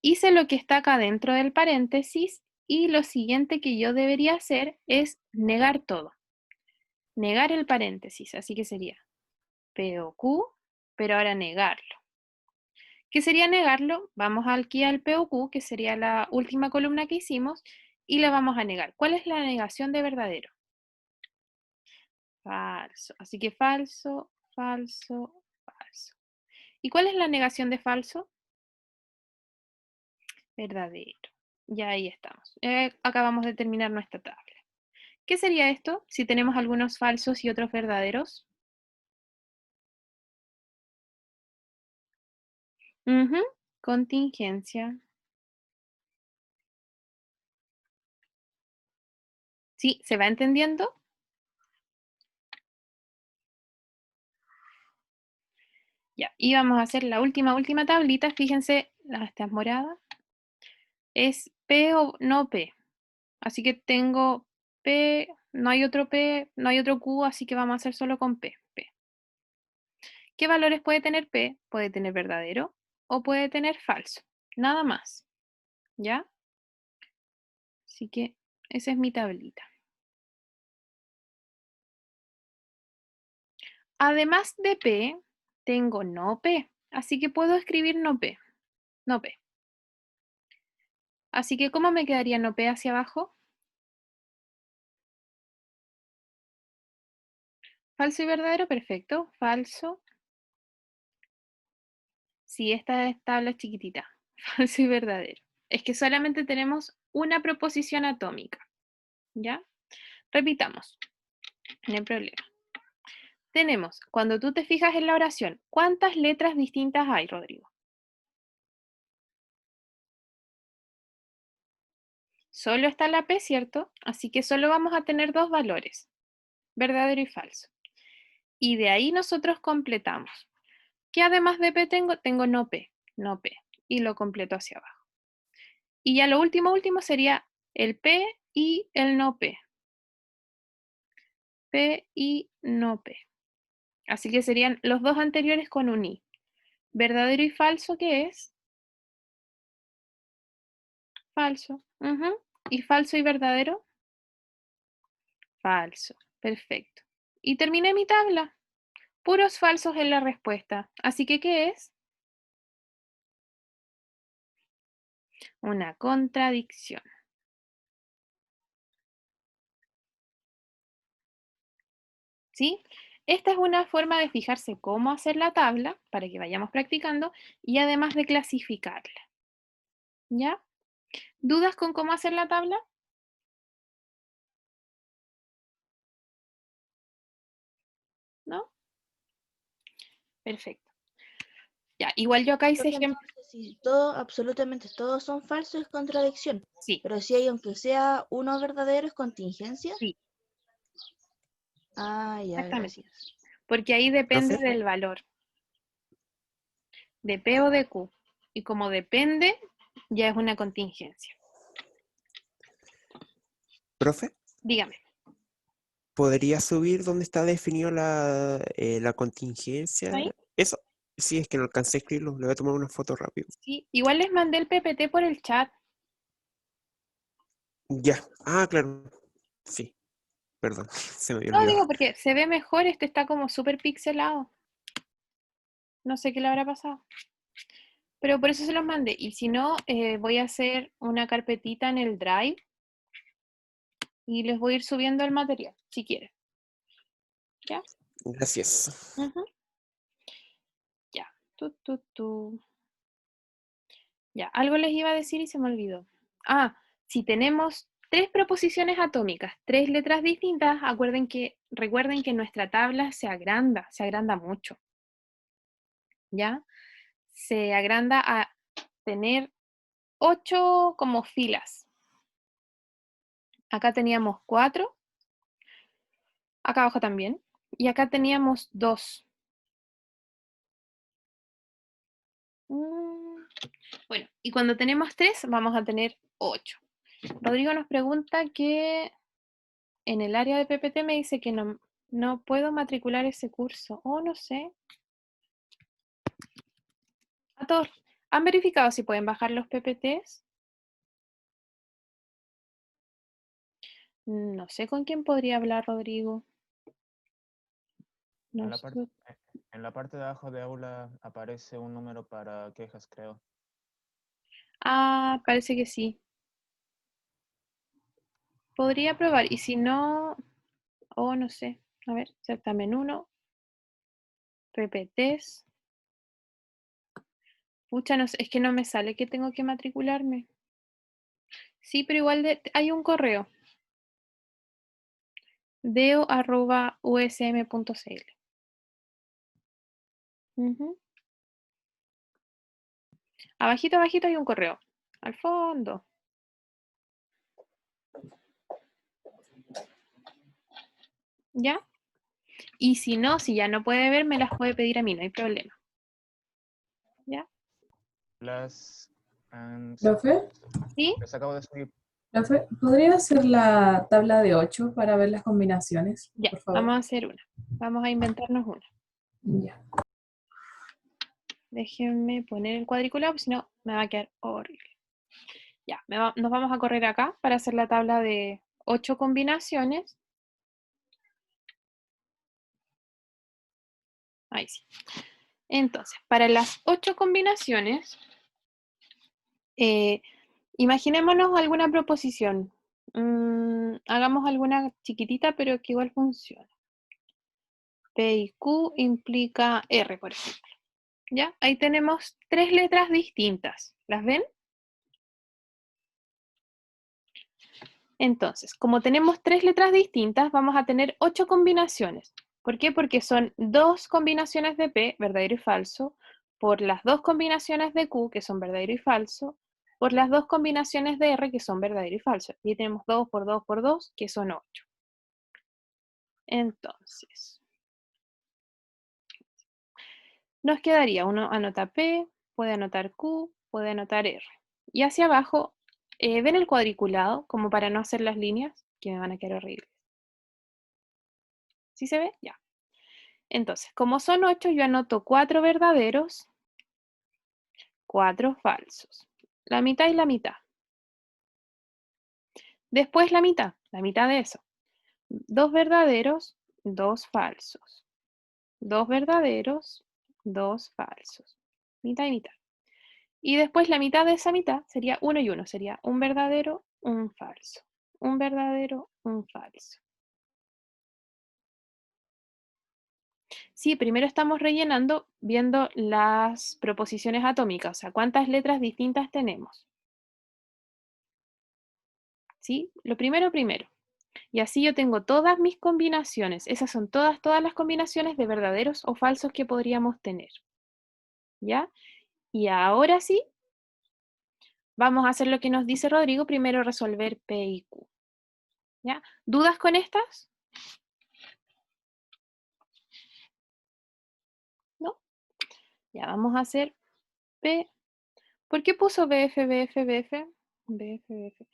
Hice lo que está acá dentro del paréntesis y lo siguiente que yo debería hacer es negar todo. Negar el paréntesis. Así que sería P o Q, pero ahora negarlo. ¿Qué sería negarlo? Vamos aquí al P o Q, que sería la última columna que hicimos, y la vamos a negar. ¿Cuál es la negación de verdadero? Falso. Así que falso, falso, falso. ¿Y cuál es la negación de falso? Verdadero. Ya ahí estamos. Acabamos de terminar nuestra tabla. ¿Qué sería esto si tenemos algunos falsos y otros verdaderos? Ujú, contingencia. ¿Sí? ¿Se va entendiendo? Ya, y vamos a hacer la última tablita. Fíjense, esta es morada. Es P o no P. Así que tengo P, no hay otro P, no hay otro Q, así que vamos a hacer solo con P. P. ¿Qué valores puede tener P? Puede tener verdadero o puede tener falso. Nada más. ¿Ya? Así que esa es mi tablita. Además de P, tengo no P. Así que puedo escribir no P. No P. Así que, ¿cómo me quedaría no P hacia abajo? Falso y verdadero, perfecto. Falso. Sí, esta tabla es chiquitita. Falso y verdadero. Es que solamente tenemos una proposición atómica. ¿Ya? Repitamos. No hay problema. Tenemos, cuando tú te fijas en la oración, ¿cuántas letras distintas hay, Rodrigo? Solo está la P, ¿cierto? Así que solo vamos a tener dos valores, verdadero y falso. Y de ahí nosotros completamos. ¿Qué además de P tengo? Tengo no P, no P. Y lo completo hacia abajo. Y ya lo último sería el P y el no P. P y no P. Así que serían los dos anteriores con un I. ¿Verdadero y falso qué es? Falso. Ujú. ¿Y falso y verdadero? Falso. Perfecto. Y terminé mi tabla. Puros falsos en la respuesta. Así que, ¿qué es? Una contradicción. ¿Sí? Esta es una forma de fijarse cómo hacer la tabla para que vayamos practicando y además de clasificarla. ¿Ya? ¿Dudas con cómo hacer la tabla? ¿No? Perfecto. Ya, igual yo acá hice Profe, ejemplo. entonces, si todo, absolutamente todos son falsos, es contradicción. Sí, Pero si hay, aunque sea uno verdadero, es contingencia. sí, Ah, ya, exactamente. gracias. Porque ahí depende Profe, del valor. De P o de Q. Y como depende, ya es una contingencia. profe, Dígame. ¿podría subir donde está definido la contingencia? ¿Ahí? Eso, sí, es que no alcancé a escribirlo. Le voy a tomar una foto rápido. Sí, igual les mandé el PPT por el chat. Ya. Ah, claro. Sí, perdón, se me había No, digo olvidado. porque se ve mejor, este está como súper pixelado. No sé qué le habrá pasado. Pero por eso se los mandé. Y si no, voy a hacer una carpetita en el Drive y les voy a ir subiendo el material, si quieren. ¿Ya? Gracias. Ujú. Ya. Tu. Ya, algo les iba a decir y se me olvidó. Ah, si tenemos 3 proposiciones atómicas, 3 letras distintas. Recuerden que nuestra tabla se agranda mucho. ¿Ya? Se agranda a tener 8 como filas. Acá teníamos 4. Acá abajo también. Y acá teníamos 2. Bueno, y cuando tenemos 3 vamos a tener 8. Rodrigo nos pregunta que en el área de PPT me dice que no puedo matricular ese curso. Oh, no sé. A todos, ¿han verificado si pueden bajar los PPTs? No sé con quién podría hablar, Rodrigo. En No la, sé. en la parte de abajo de aula aparece un número para quejas, creo. Ah, parece que sí. Podría probar. Y si no, no sé. A ver, certamen 1. PPTs. Pucha, no sé, es que no me sale que tengo que matricularme. Sí, pero igual hay un correo. deo@usm.cl. Abajito, abajito hay un correo. Al fondo. ¿Ya? Y si no, si ya no puede ver, me las puede pedir a mí, no hay problema. ¿Ya? Las... ¿Profe? ¿Sí? Les acabo de subir. ¿Profe? ¿Podría hacer la tabla de 8 para ver las combinaciones? Ya, Por favor. vamos a hacer una. Vamos a inventarnos una. Ya. Déjenme poner el cuadriculado, porque si no me va a quedar horrible. Ya, nos vamos a correr acá para hacer la tabla de 8 combinaciones. Ahí sí. Entonces, para las 8 combinaciones, imaginémonos alguna proposición. Hagamos alguna chiquitita, pero que igual funcione. P y Q implica R, por ejemplo. ¿Ya? Ahí tenemos 3 letras distintas. ¿Las ven? Entonces, como tenemos 3 letras distintas, vamos a tener 8 combinaciones. ¿Por qué? Porque son 2 combinaciones de P, verdadero y falso, por las 2 combinaciones de Q, que son verdadero y falso, por las 2 combinaciones de R, que son verdadero y falso. Y tenemos 2 por 2 por 2, que son 8. Entonces, nos quedaría, uno anota P, puede anotar Q, puede anotar R. Y hacia abajo, ¿ven el cuadriculado? Como para no hacer las líneas, que me van a quedar horribles. ¿Sí se ve? Ya. Entonces, como son 8, yo anoto 4 verdaderos, 4 falsos. La mitad y la mitad. Después la mitad de eso. 2 verdaderos, 2 falsos. 2 verdaderos, 2 falsos. Mitad y mitad. Y después la mitad de esa mitad sería 1 y 1. Sería un verdadero, un falso. Un verdadero, un falso. Sí, primero estamos rellenando viendo las proposiciones atómicas, o sea, cuántas letras distintas tenemos. ¿Sí? Lo primero. Y así yo tengo todas mis combinaciones. Esas son todas las combinaciones de verdaderos o falsos que podríamos tener. ¿Ya? Y ahora sí, vamos a hacer lo que nos dice Rodrigo, primero resolver P y Q. ¿Ya? ¿Dudas con estas? ¿No? Ya, vamos a hacer P. ¿Por qué puso BF, BF, BF? BF, BF.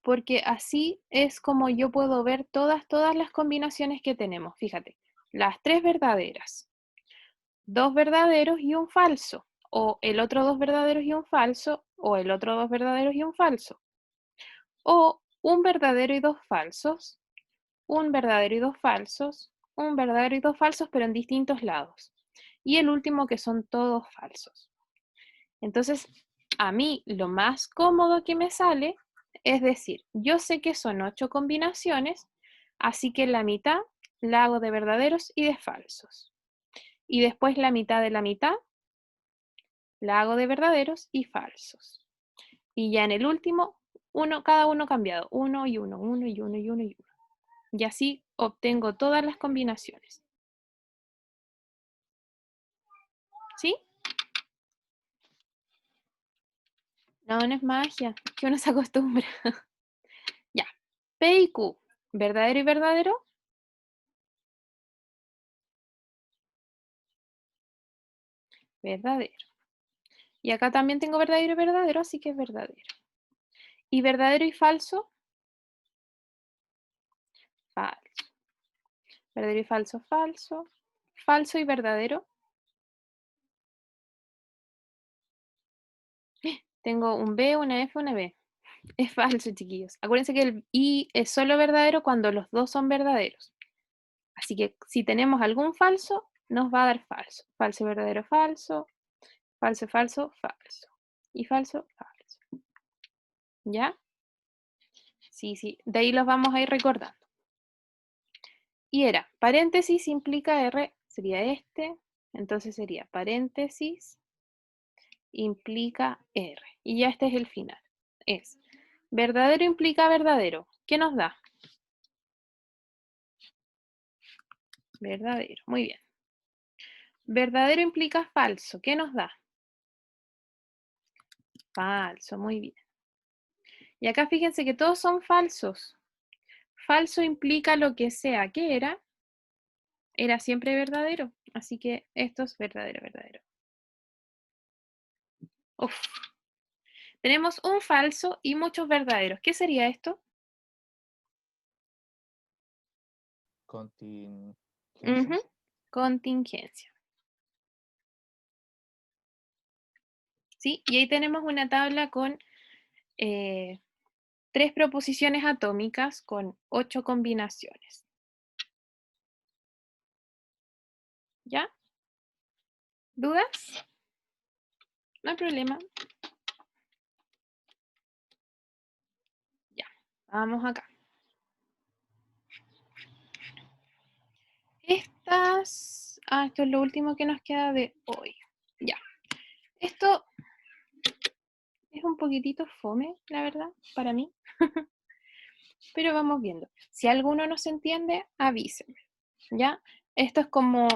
Porque así es como yo puedo ver todas las combinaciones que tenemos. Fíjate, las 3 verdaderas, 2 verdaderos y un falso, o el otro 2 verdaderos y un falso, o el otro 2 verdaderos y un falso, o un verdadero y 2 falsos, un verdadero y 2 falsos, un verdadero y 2 falsos, pero en distintos lados, y el último que son todos falsos. Entonces, a mí lo más cómodo que me sale es decir, yo sé que son 8 combinaciones, así que la mitad la hago de verdaderos y de falsos. Y después la mitad de la mitad la hago de verdaderos y falsos. Y ya en el último Cada uno cambiado. 1 y 1, 1 y 1 y 1 y 1. Y así obtengo todas las combinaciones. ¿Sí? No, no es magia, que uno se acostumbra. Ya. P y Q, ¿verdadero y verdadero? Verdadero. Y acá también tengo verdadero y verdadero, así que es verdadero. ¿Y verdadero y falso? Falso. Verdadero y falso, falso. Falso y verdadero. Tengo un B, una F, una B. Es falso, chiquillos. Acuérdense que el I es solo verdadero cuando los dos son verdaderos. Así que si tenemos algún falso, nos va a dar falso. Falso, verdadero, falso. Falso, falso, falso. Y falso, falso. ¿Ya? Sí, sí. De ahí los vamos a ir recordando. Y era, paréntesis implica R, sería este. Entonces sería paréntesis implica R. Y ya este es el final. Es verdadero implica verdadero. ¿Qué nos da? Verdadero. Muy bien. Verdadero implica falso. ¿Qué nos da? Falso. Muy bien. Y acá fíjense que todos son falsos. Falso implica lo que sea. ¿Qué era? Era siempre verdadero. Así que esto es verdadero, verdadero. Uf. Tenemos un falso y muchos verdaderos. ¿Qué sería esto? Contingencias. Contingencia. ¿Sí? Y ahí tenemos una tabla con 3 proposiciones atómicas con 8 combinaciones. ¿Ya? ¿Dudas? No hay problema. Ya, vamos acá. Esto es lo último que nos queda de hoy. Ya. Esto es un poquitito fome, la verdad, para mí. Pero vamos viendo. Si alguno no se entiende, avísenme. ¿Ya? Esto es como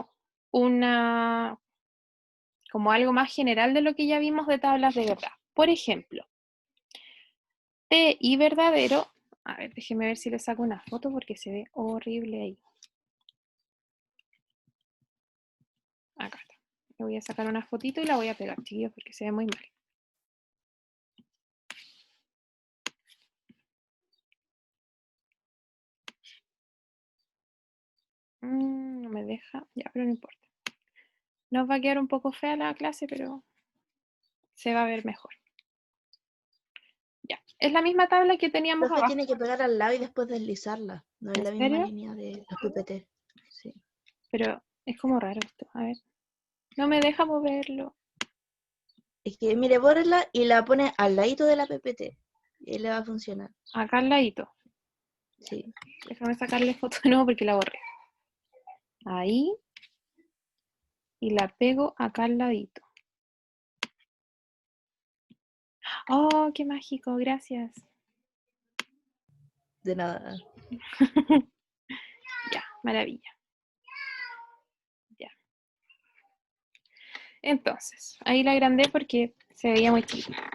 algo más general de lo que ya vimos de tablas de verdad. Por ejemplo, P y verdadero. A ver, déjenme ver si le saco una foto porque se ve horrible ahí. Acá está. Le voy a sacar una fotito y la voy a pegar, chiquillos, porque se ve muy mal. No me deja. Ya, pero no importa. Nos va a quedar un poco fea la clase, pero se va a ver mejor. Ya. Es la misma tabla que teníamos Profe, abajo. tiene que pegar al lado y después deslizarla. No es ¿En la misma serio? línea de los PPT. Sí. Pero es como raro esto. A ver. No me deja moverlo. Es que, mire, bórrela y la pone al ladito de la PPT. Y ahí le va a funcionar. Acá al ladito. Sí. Déjame sacarle foto de nuevo porque la borré. Ahí. Y la pego acá al ladito. ¡Oh, qué mágico! Gracias. De nada. Ya, maravilla. Ya. Entonces, ahí la agrandé porque se veía muy chiquita.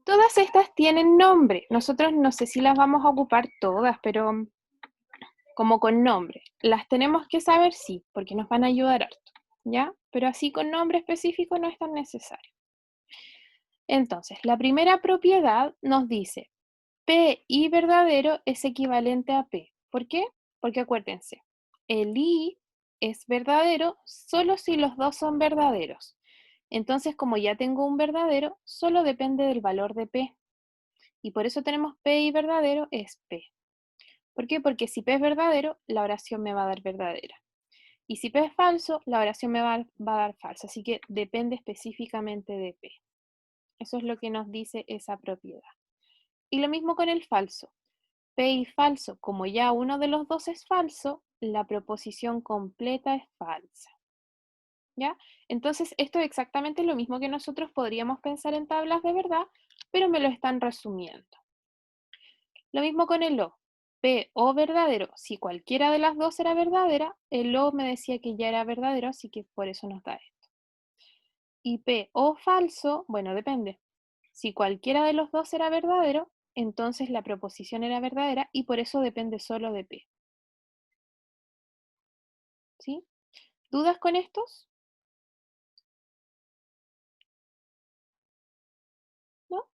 Todas estas tienen nombre. Nosotros no sé si las vamos a ocupar todas, pero como con nombre. Las tenemos que saber, sí, porque nos van a ayudar harto, ¿ya? Pero así con nombre específico no es tan necesario. Entonces, la primera propiedad nos dice P y verdadero es equivalente a P. ¿Por qué? Porque acuérdense, el I es verdadero solo si los dos son verdaderos. Entonces, como ya tengo un verdadero, solo depende del valor de P. Y por eso tenemos P y verdadero es P. ¿Por qué? Porque si P es verdadero, la oración me va a dar verdadera. Y si P es falso, la oración me va a dar falsa. Así que depende específicamente de P. Eso es lo que nos dice esa propiedad. Y lo mismo con el falso. P y falso, como ya uno de los dos es falso, la proposición completa es falsa. ¿Ya? Entonces, esto es exactamente lo mismo que nosotros podríamos pensar en tablas de verdad, pero me lo están resumiendo. Lo mismo con el O. P o verdadero, si cualquiera de las dos era verdadera, el O me decía que ya era verdadero, así que por eso nos da esto. Y P o falso, bueno, depende. Si cualquiera de los dos era verdadero, entonces la proposición era verdadera y por eso depende solo de P. ¿Sí? ¿Dudas con estos? ¿No?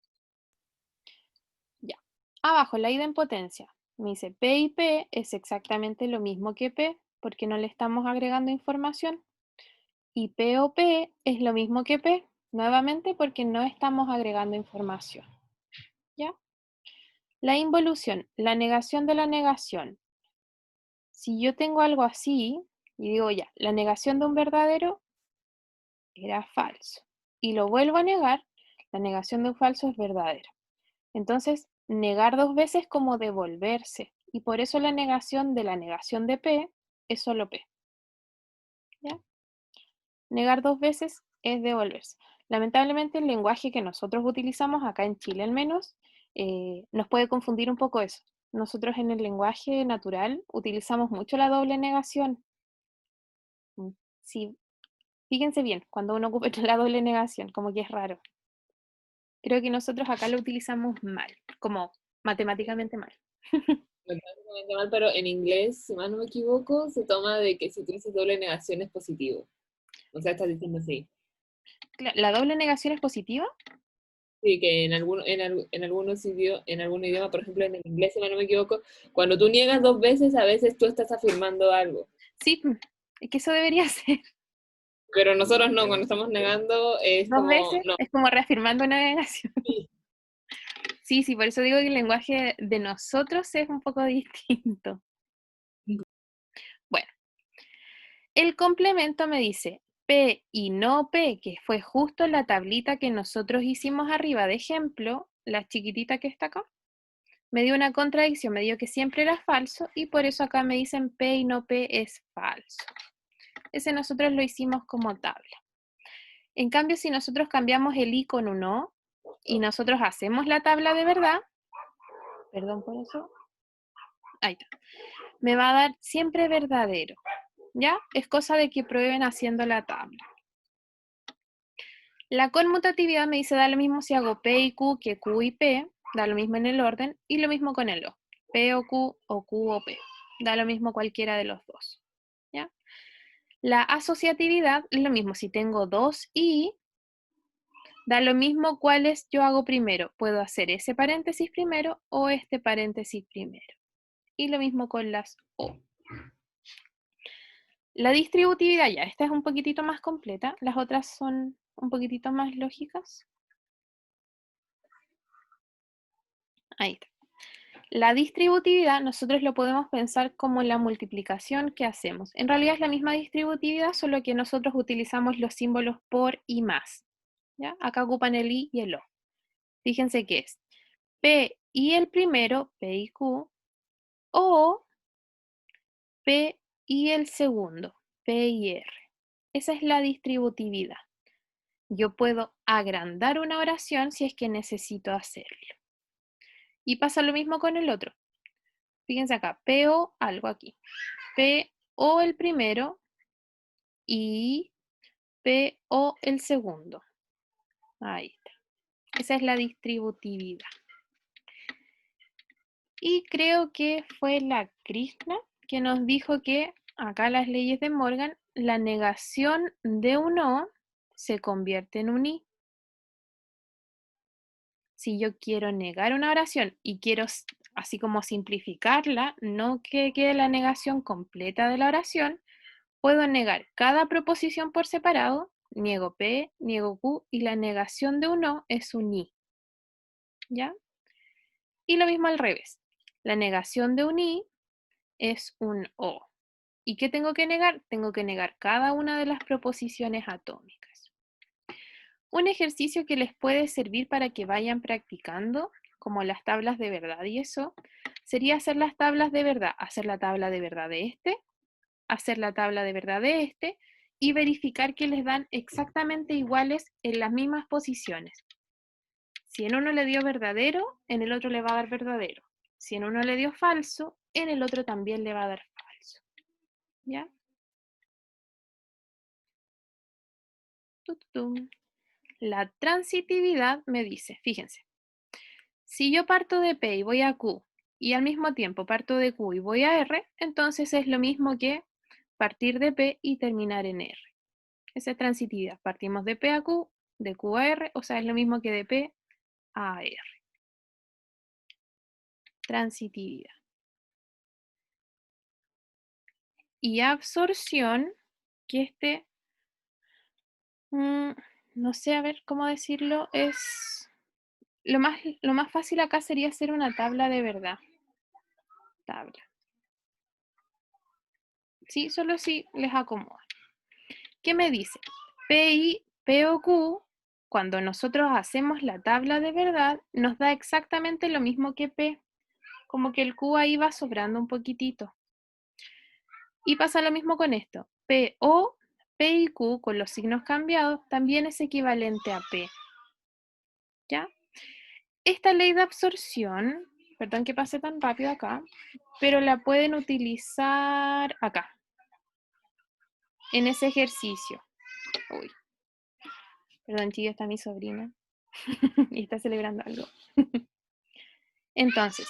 Ya. Abajo, la idempotencia. Me dice P y P es exactamente lo mismo que P, porque no le estamos agregando información. Y P o P es lo mismo que P, nuevamente porque no estamos agregando información. ¿Ya? La involución, la negación de la negación. Si yo tengo algo así, y digo ya, la negación de un verdadero era falso, y lo vuelvo a negar, la negación de un falso es verdadera. Entonces, negar dos veces como devolverse, y por eso la negación de P es solo P. ¿Ya? Negar dos veces es devolverse. Lamentablemente el lenguaje que nosotros utilizamos, acá en Chile al menos, nos puede confundir un poco eso. Nosotros en el lenguaje natural utilizamos mucho la doble negación. Sí, fíjense bien, cuando uno ocupa la doble negación, como que es raro. Creo que nosotros acá lo utilizamos mal, como matemáticamente mal. Matemáticamente mal, pero en inglés, si mal no me equivoco, se toma de que si utilizas doble negación es positivo. O sea, estás diciendo sí. ¿La doble negación es positiva? Sí, que en algún idioma, por ejemplo en el inglés, si mal no me equivoco, cuando tú niegas dos veces, a veces tú estás afirmando algo. Sí, es que eso debería ser. Pero nosotros no, cuando estamos negando es Dos como, veces no. es como reafirmando una negación. Sí, sí, por eso digo que el lenguaje de nosotros es un poco distinto. Bueno, el complemento me dice P y no P, que fue justo la tablita que nosotros hicimos arriba de ejemplo, la chiquitita que está acá. Me dio una contradicción, me dio que siempre era falso y por eso acá me dicen P y no P es falso. Ese nosotros lo hicimos como tabla. En cambio, si nosotros cambiamos el I con un O y nosotros hacemos la tabla de verdad, perdón por eso, ahí está, me va a dar siempre verdadero, ¿ya? Es cosa de que prueben haciendo la tabla. La conmutatividad me dice da lo mismo si hago P y Q que Q y P, da lo mismo en el orden, y lo mismo con el O, P o Q o P, da lo mismo cualquiera de los dos, ¿ya? La asociatividad es lo mismo, si tengo dos I, da lo mismo cuáles yo hago primero. Puedo hacer ese paréntesis primero o este paréntesis primero. Y lo mismo con las O. La distributividad ya, esta es un poquitito más completa. Las otras son un poquitito más lógicas. Ahí está. La distributividad nosotros lo podemos pensar como la multiplicación que hacemos. En realidad es la misma distributividad, solo que nosotros utilizamos los símbolos por y más. ¿Ya? Acá ocupan el I y el O. Fíjense que es P y el primero, P y Q, o P y el segundo, P y R. Esa es la distributividad. Yo puedo agrandar una oración si es que necesito hacerlo. Y pasa lo mismo con el otro. Fíjense acá, P o algo aquí. P o el primero y P o el segundo. Ahí está. Esa es la distributividad. Y creo que fue la Krishna que nos dijo que acá las leyes de Morgan, la negación de un O se convierte en un I. Si yo quiero negar una oración y quiero así como simplificarla, no que quede la negación completa de la oración, puedo negar cada proposición por separado, niego P, niego Q y la negación de un O es un I. ¿Ya? Y lo mismo al revés. La negación de un I es un O. ¿Y qué tengo que negar? Tengo que negar cada una de las proposiciones atómicas. Un ejercicio que les puede servir para que vayan practicando, como las tablas de verdad y eso, sería hacer las tablas de verdad. Hacer la tabla de verdad de este, hacer la tabla de verdad de este, y verificar que les dan exactamente iguales en las mismas posiciones. Si en uno le dio verdadero, en el otro le va a dar verdadero. Si en uno le dio falso, en el otro también le va a dar falso. ¿Ya? Tutum. La transitividad me dice, fíjense, si yo parto de P y voy a Q, y al mismo tiempo parto de Q y voy a R, entonces es lo mismo que partir de P y terminar en R. Esa es transitividad. Partimos de P a Q, de Q a R, o sea, es lo mismo que de P a R. Transitividad. Y absorción, que no sé, a ver cómo decirlo, es lo más fácil acá sería hacer una tabla de verdad. Tabla. Sí, solo si les acomoda. ¿Qué me dice? P o Q, cuando nosotros hacemos la tabla de verdad, nos da exactamente lo mismo que P. Como que el Q ahí va sobrando un poquitito. Y pasa lo mismo con esto. P y Q con los signos cambiados también es equivalente a P. ¿Ya? Esta ley de absorción, perdón que pase tan rápido acá, pero la pueden utilizar acá, en ese ejercicio. Uy. Perdón, chicos, está mi sobrina y está celebrando algo. Entonces,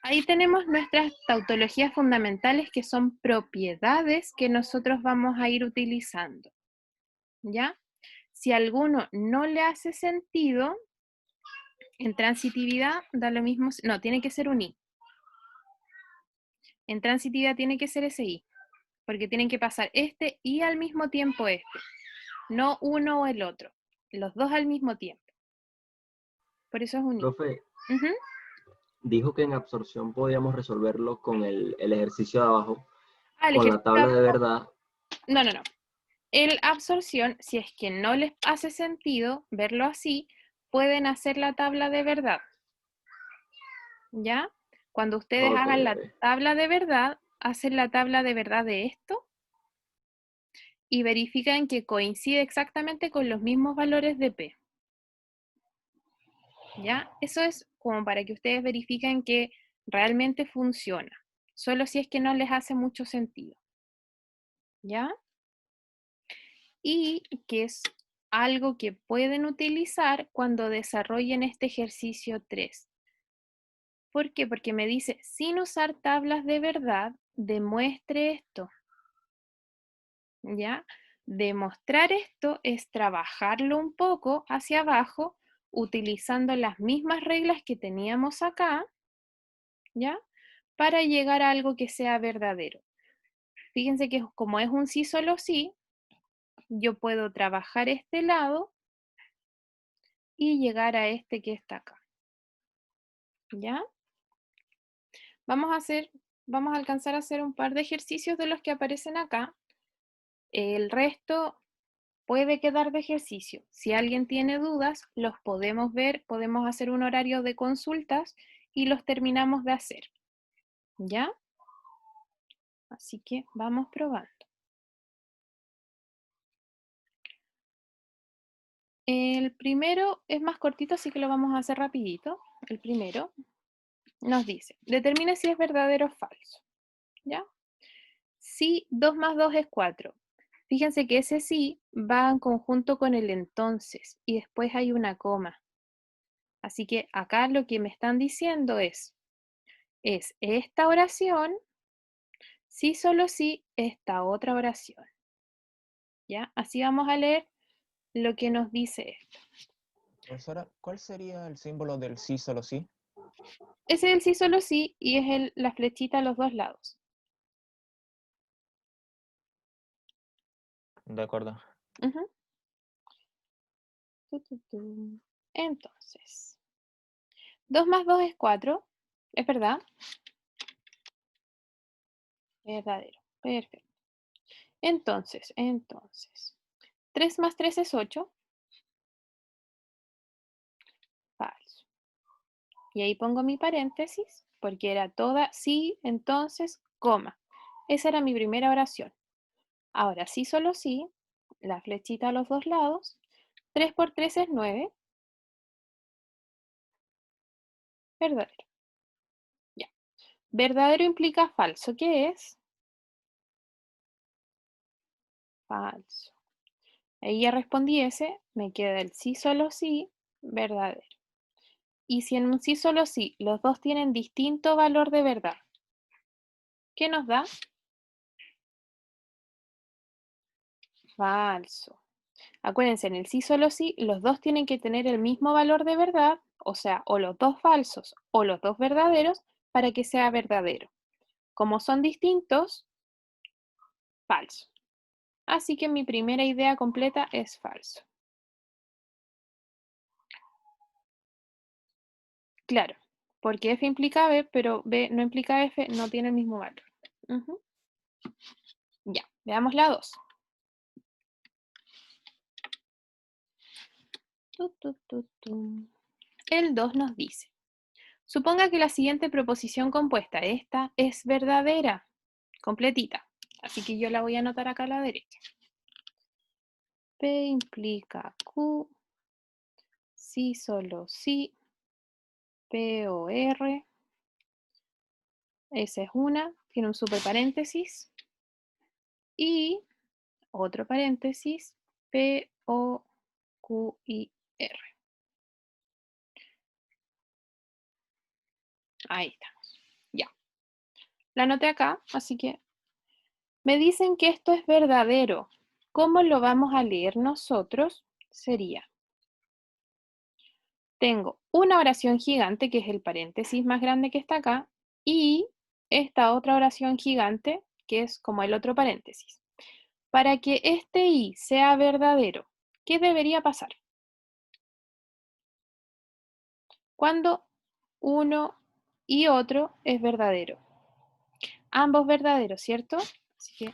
ahí tenemos nuestras tautologías fundamentales, que son propiedades que nosotros vamos a ir utilizando. ¿Ya? Si alguno no le hace sentido, en transitividad da lo mismo, no, tiene que ser un I. En transitividad tiene que ser ese I, porque tienen que pasar este y al mismo tiempo este, no uno o el otro, los dos al mismo tiempo. Por eso es un I. Profe, Ujú. dijo que en absorción podíamos resolverlo con el ejercicio de abajo, El con la ejercicio tabla de abajo. verdad. No. El absorción, si es que no les hace sentido verlo así, pueden hacer la tabla de verdad. ¿Ya? Cuando ustedes Ok, hagan la ok. tabla de verdad, hacen la tabla de verdad de esto y verifican que coincide exactamente con los mismos valores de P. ¿Ya? Eso es como para que ustedes verifiquen que realmente funciona. Solo si es que no les hace mucho sentido. ¿Ya? Y que es algo que pueden utilizar cuando desarrollen este ejercicio 3. ¿Por qué? Porque me dice, sin usar tablas de verdad, demuestre esto. ¿Ya? Demostrar esto es trabajarlo un poco hacia abajo, utilizando las mismas reglas que teníamos acá, ¿ya? Para llegar a algo que sea verdadero. Fíjense que como es un sí solo sí, yo puedo trabajar este lado y llegar a este que está acá. ¿Ya? Vamos a alcanzar a hacer un par de ejercicios de los que aparecen acá. El resto puede quedar de ejercicio. Si alguien tiene dudas, los podemos ver, podemos hacer un horario de consultas y los terminamos de hacer. ¿Ya? Así que vamos probando. El primero es más cortito, así que lo vamos a hacer rapidito. El primero nos dice, determine si es verdadero o falso. ¿Ya? Si 2 más 2 es 4. Fíjense que ese sí va en conjunto con el entonces y después hay una coma. Así que acá lo que me están diciendo es esta oración, sí, solo sí, esta otra oración. ¿Ya? Así vamos a leer lo que nos dice esto. Profesora, ¿cuál sería el símbolo del sí solo sí? Ese es el sí, solo sí y es la flechita a los dos lados. De acuerdo. Ujú. Entonces, 2 más 2 es 4, ¿es verdad? Verdadero, perfecto. Entonces, 3 más 3 es 8. Falso. Y ahí pongo mi paréntesis, porque era toda sí, entonces, coma. Esa era mi primera oración. Ahora, sí, solo sí, la flechita a los dos lados. 3 por 3 es 9. Verdadero. Ya. Verdadero implica falso. ¿Qué es? Falso. Ahí ya respondí ese. Me queda el sí, solo sí, verdadero. Y si en un sí, solo sí, los dos tienen distinto valor de verdad, ¿qué nos da? Falso. Acuérdense, en el sí, solo sí, los dos tienen que tener el mismo valor de verdad, o sea, o los dos falsos o los dos verdaderos, para que sea verdadero. Como son distintos, falso. Así que mi primera idea completa es falso. Claro, porque F implica B, pero B no implica F, no tiene el mismo valor. Ya, veamos la 2. El 2 nos dice, suponga que la siguiente proposición compuesta, esta, es verdadera, completita. Así que yo la voy a anotar acá a la derecha. P implica Q, sí, solo sí, P o R, esa es una, tiene un super paréntesis, y otro paréntesis, P, O, Q, I, R. Ahí estamos. Ya. La anoté acá, así que me dicen que esto es verdadero. ¿Cómo lo vamos a leer nosotros? Sería, tengo una oración gigante, que es el paréntesis más grande que está acá, y esta otra oración gigante, que es como el otro paréntesis. Para que este y sea verdadero, ¿qué debería pasar? Cuando uno y otro es verdadero. Ambos verdaderos, ¿cierto? Así que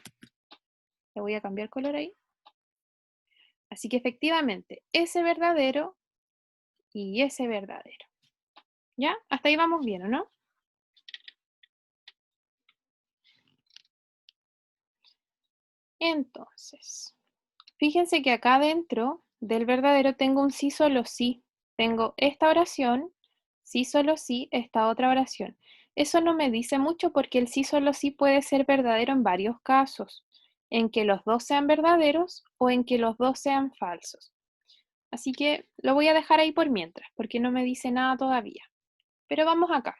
le voy a cambiar color ahí. Así que efectivamente, ese verdadero y ese verdadero. ¿Ya? Hasta ahí vamos bien, ¿o no? Entonces, fíjense que acá dentro del verdadero tengo un sí, solo sí. Tengo esta oración, sí, solo sí, esta otra oración. Eso no me dice mucho porque el sí, solo sí puede ser verdadero en varios casos. En que los dos sean verdaderos o en que los dos sean falsos. Así que lo voy a dejar ahí por mientras, porque no me dice nada todavía. Pero vamos acá.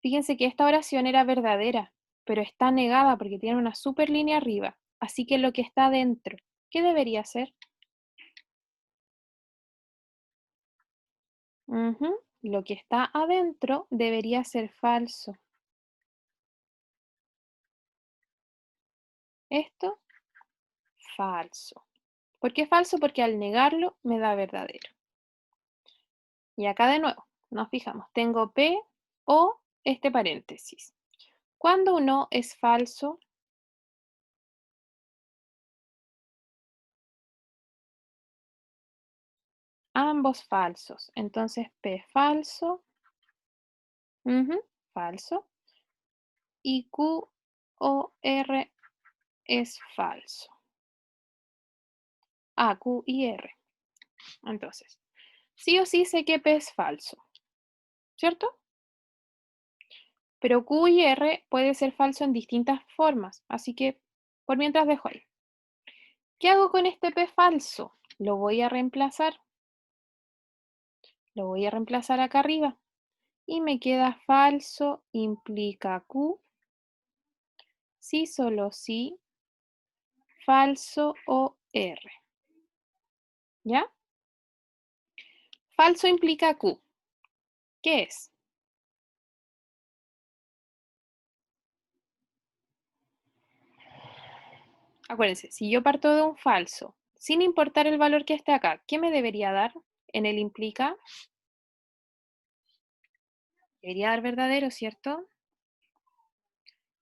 Fíjense que esta oración era verdadera, pero está negada porque tiene una super línea arriba. Así que lo que está dentro, ¿qué debería ser? Lo que está adentro debería ser falso. Esto, falso. ¿Por qué falso? Porque al negarlo me da verdadero. Y acá de nuevo, nos fijamos, tengo P o este paréntesis. Cuando un O es falso, ambos falsos. Entonces P falso, falso. Y Q o R es falso. Q y R. Entonces, sí o sí sé que P es falso, ¿cierto? Pero Q y R puede ser falso en distintas formas, así que por mientras dejo ahí. ¿Qué hago con este P falso? Lo voy a reemplazar. Lo voy a reemplazar acá arriba. Y me queda falso implica Q. Sí, solo sí. Falso o R. ¿Ya? Falso implica Q. ¿Qué es? Acuérdense, si yo parto de un falso, sin importar el valor que esté acá, ¿qué me debería dar en el implica? Debería dar verdadero, ¿cierto?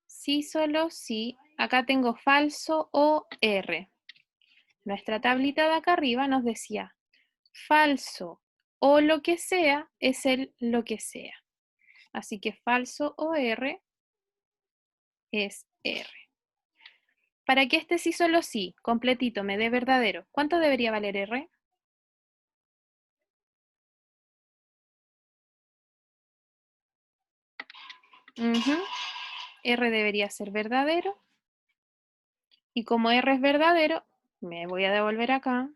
Sí, solo sí. Acá tengo falso o R. Nuestra tablita de acá arriba nos decía falso o lo que sea es el lo que sea. Así que falso o R es R. para que este sí solo sí, completito, me dé verdadero, ¿cuánto debería valer R? Ujú. R debería ser verdadero. Y como R es verdadero, me voy a devolver acá.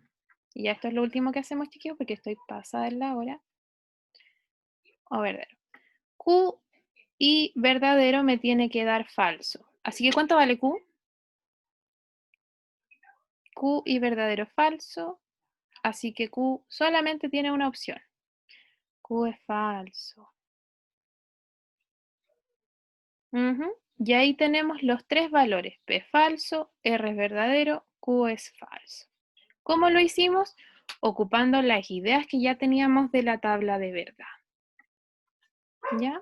Y ya esto es lo último que hacemos, chiquillos, porque estoy pasada en la hora. O verdadero. Q y verdadero me tiene que dar falso. Así que ¿cuánto vale Q? Q y verdadero falso. Así que Q solamente tiene una opción. Q es falso. Ujú. Y ahí tenemos los tres valores. P es falso, R es verdadero, Q es falso. ¿Cómo lo hicimos? Ocupando las ideas que ya teníamos de la tabla de verdad. ¿Ya?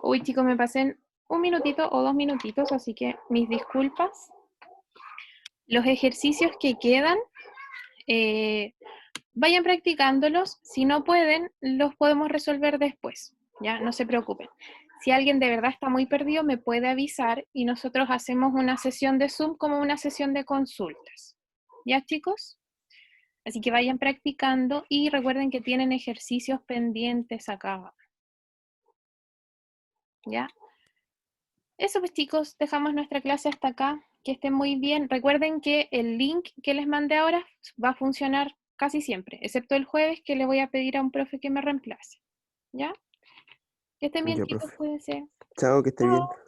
Uy, chicos, me pasé un minutito o 2 minutitos, así que mis disculpas. Los ejercicios que quedan, vayan practicándolos. Si no pueden, los podemos resolver después. ¿Ya? No se preocupen. Si alguien de verdad está muy perdido, me puede avisar y nosotros hacemos una sesión de Zoom como una sesión de consultas. ¿Ya, chicos? Así que vayan practicando y recuerden que tienen ejercicios pendientes acá. ¿Ya? Eso pues, chicos, dejamos nuestra clase hasta acá. Que estén muy bien. Recuerden que el link que les mandé ahora va a funcionar casi siempre, excepto el jueves que le voy a pedir a un profe que me reemplace. ¿Ya? Que estén bien, Ya, chicos, profe. cuídense. Chao, que esté bien. Chao.